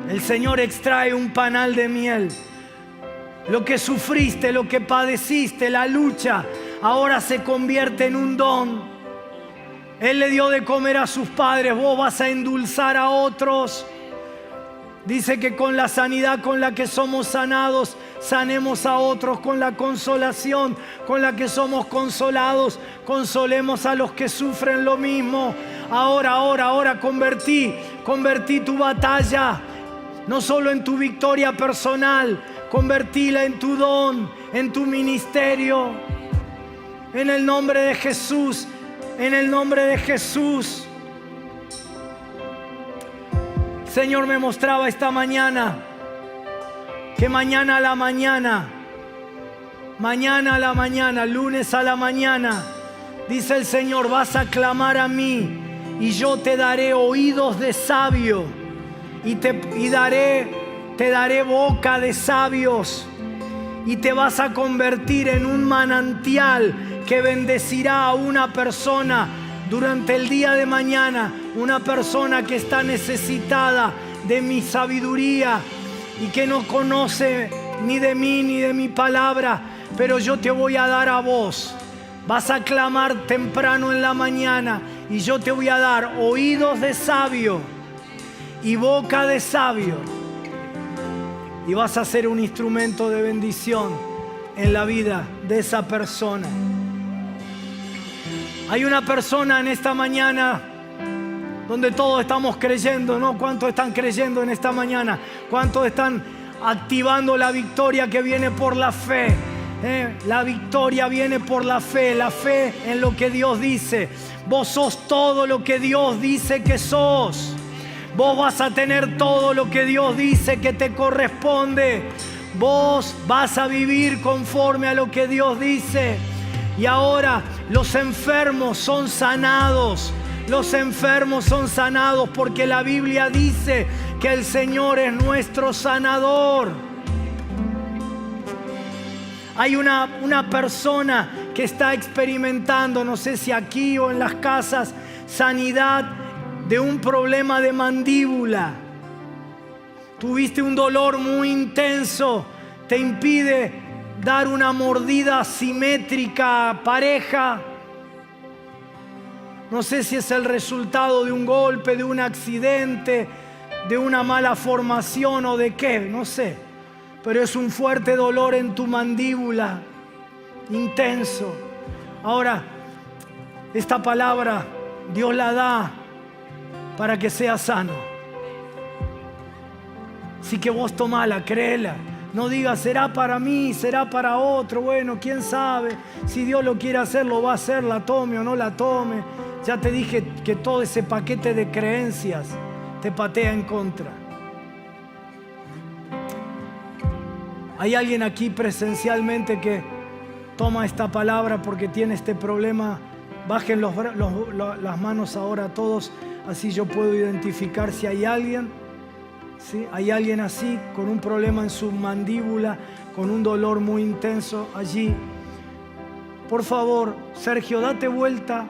A: El Señor extrae un panal de miel. Lo que sufriste, lo que padeciste, la lucha, ahora se convierte en un don. Él le dio de comer a sus padres, vos vas a endulzar a otros. Dice que con la sanidad con la que somos sanados, sanemos a otros. Con la consolación con la que somos consolados, consolemos a los que sufren lo mismo. Ahora, convertí tu batalla, no solo en tu victoria personal, convertíla en tu don, en tu ministerio. En el nombre de Jesús, en el nombre de Jesús. Señor me mostraba esta mañana que mañana a la mañana, lunes a la mañana, dice el Señor, vas a clamar a mí y yo te daré oídos de sabio y te daré boca de sabios, y te vas a convertir en un manantial que bendecirá a una persona durante el día de mañana, una persona que está necesitada de mi sabiduría y que no conoce ni de mí ni de mi palabra, pero yo te voy a dar a vos. Vas a clamar temprano en la mañana y yo te voy a dar oídos de sabio y boca de sabio, y vas a ser un instrumento de bendición en la vida de esa persona. Hay una persona en esta mañana donde todos estamos creyendo, ¿no? ¿Cuántos están creyendo en esta mañana? ¿Cuántos están activando la victoria que viene por la fe? La victoria viene por la fe en lo que Dios dice. Vos sos todo lo que Dios dice que sos. Vos vas a tener todo lo que Dios dice que te corresponde. Vos vas a vivir conforme a lo que Dios dice. Y ahora los enfermos son sanados. Los enfermos son sanados porque la Biblia dice que el Señor es nuestro sanador. Hay una persona que está experimentando, no sé si aquí o en las casas, sanidad de un problema de mandíbula. Tuviste un dolor muy intenso, te impide dar una mordida simétrica, pareja. No sé si es el resultado de un golpe, de un accidente, de una mala formación o de qué, no sé. Pero es un fuerte dolor en tu mandíbula, intenso. Ahora, esta palabra Dios la da para que seas sano. Así que vos tomala, créela. No digas, será para mí, será para otro. Bueno, quién sabe. Si Dios lo quiere hacer, lo va a hacer, la tome o no la tome. Ya te dije que todo ese paquete de creencias te patea en contra. ¿Hay alguien aquí presencialmente que toma esta palabra porque tiene este problema? Bajen las manos ahora todos, así yo puedo identificar si hay alguien. ¿Sí? ¿Hay alguien así, con un problema en su mandíbula, con un dolor muy intenso allí? Por favor, Sergio, date vuelta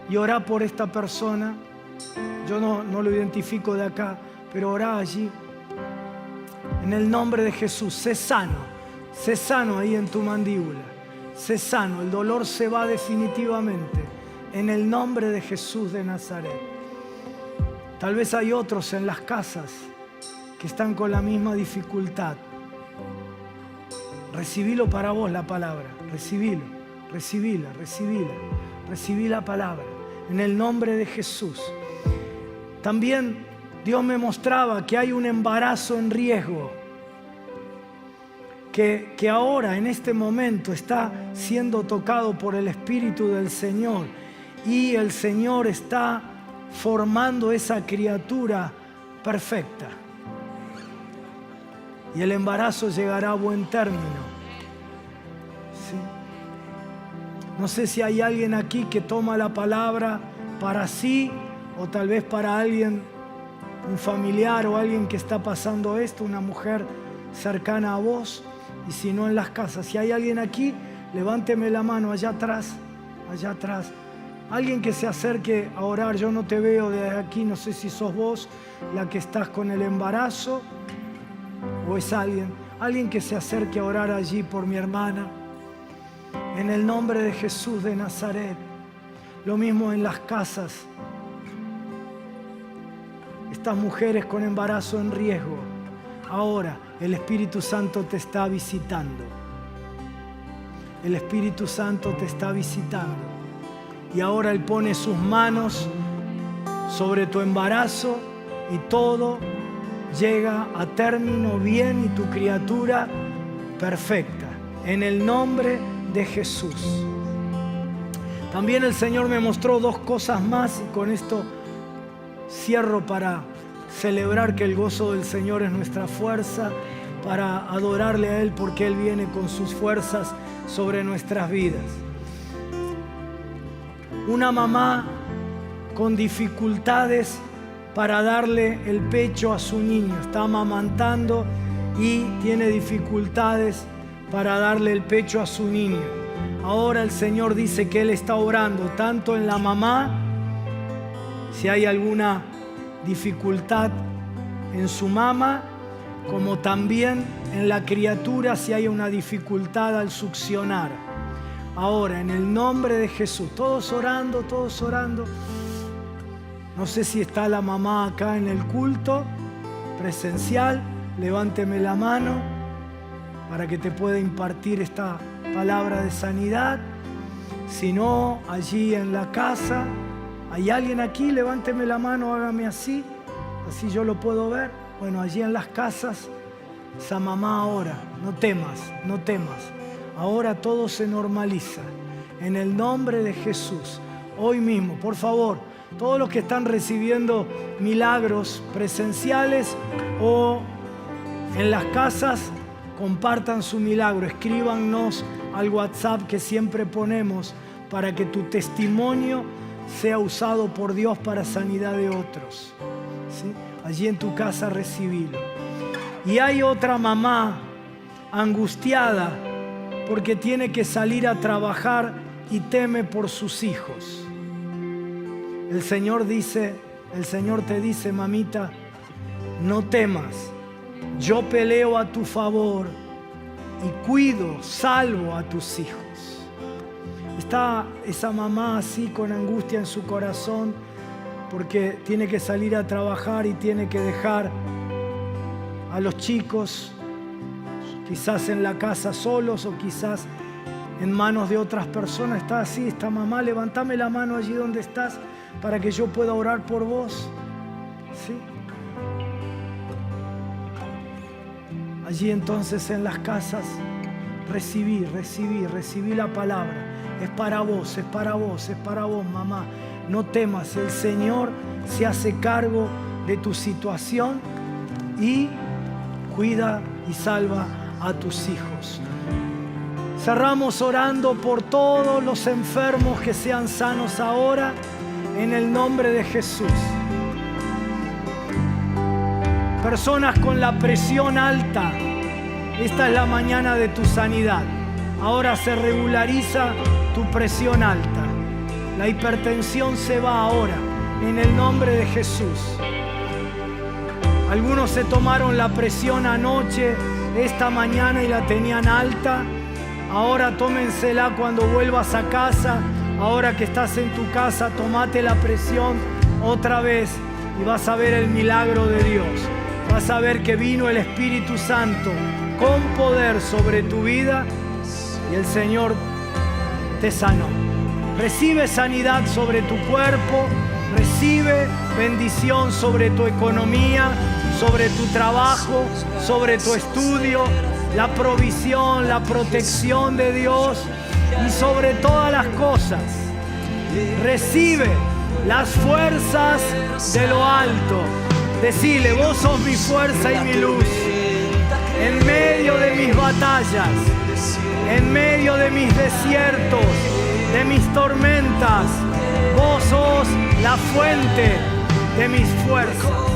A: y orá por esta persona. Yo no lo identifico de acá, pero orá allí. En el nombre de Jesús, sé sano ahí en tu mandíbula. Sé sano, el dolor se va definitivamente. En el nombre de Jesús de Nazaret. Tal vez hay otros en las casas que están con la misma dificultad. Recibilo para vos la palabra, recibí la palabra, en el nombre de Jesús. También Dios me mostraba que hay un embarazo en riesgo, que ahora, en este momento, está siendo tocado por el Espíritu del Señor, y el Señor está formando esa criatura perfecta. Y el embarazo llegará a buen término. ¿Sí? No sé si hay alguien aquí que toma la palabra para sí, o tal vez para alguien, un familiar o alguien que está pasando esto, una mujer cercana a vos. Y si no, en las casas. Si hay alguien aquí, levánteme la mano allá atrás. Alguien que se acerque a orar. Yo no te veo desde aquí, no sé si sos vos la que estás con el embarazo o es alguien que se acerque a orar allí por mi hermana. En el nombre de Jesús de Nazaret. Lo mismo en las casas. Estas mujeres con embarazo en riesgo. Ahora el Espíritu Santo te está visitando. El Espíritu Santo te está visitando. Y ahora Él pone sus manos sobre tu embarazo y todo llega a término bien y tu criatura perfecta. En el nombre de Jesús. También el Señor me mostró dos cosas más y con esto cierro para celebrar que el gozo del Señor es nuestra fuerza, para adorarle a Él porque Él viene con sus fuerzas sobre nuestras vidas. Una mamá con dificultades para darle el pecho a su niño. Está amamantando y tiene dificultades para darle el pecho a su niño. Ahora el Señor dice que Él está obrando tanto en la mamá, si hay alguna dificultad en su mama, como también en la criatura si hay una dificultad al succionar. Ahora, en el nombre de Jesús, todos orando, todos orando. No sé si está la mamá acá en el culto presencial. Levánteme la mano para que te pueda impartir esta palabra de sanidad. Si no, allí en la casa, ¿hay alguien aquí? Levánteme la mano, hágame así yo lo puedo ver. Bueno, allí en las casas, esa mamá ahora, no temas, no temas. Ahora todo se normaliza. En el nombre de Jesús, hoy mismo, por favor, todos los que están recibiendo milagros presenciales o en las casas, compartan su milagro, escríbanos al WhatsApp que siempre ponemos para que tu testimonio sea usado por Dios para sanidad de otros. ¿Sí? Allí en tu casa recibilo. Y hay otra mamá angustiada porque tiene que salir a trabajar y teme por sus hijos. El Señor te dice, mamita, no temas, yo peleo a tu favor y cuido, salvo a tus hijos. Está esa mamá así con angustia en su corazón porque tiene que salir a trabajar y tiene que dejar a los chicos quizás en la casa solos o quizás en manos de otras personas. Está así esta mamá. Levántame la mano allí donde estás para que yo pueda orar por vos. ¿Sí? Allí entonces en las casas recibí la palabra. Es para vos, es para vos, es para vos, mamá. No temas, el Señor se hace cargo de tu situación y cuida y salva a tus hijos. Cerramos orando por todos los enfermos que sean sanos ahora, en el nombre de Jesús. Personas con la presión alta, esta es la mañana de tu sanidad. Ahora se regulariza tu presión alta. La hipertensión se va ahora, en el nombre de Jesús. Algunos se tomaron la presión anoche, esta mañana y la tenían alta. Ahora tómensela cuando vuelvas a casa. Ahora que estás en tu casa, tomate la presión otra vez y vas a ver el milagro de Dios. Vas a ver que vino el Espíritu Santo con poder sobre tu vida y el Señor te sanó. Recibe sanidad sobre tu cuerpo, recibe bendición sobre tu economía, sobre tu trabajo, sobre tu estudio, la provisión, la protección de Dios y sobre todas las cosas. Recibe las fuerzas de lo alto. Decile, vos sos mi fuerza y mi luz. En medio de mis batallas, en medio de mis desiertos, de mis tormentas, vos sos la fuente de mis fuerzas.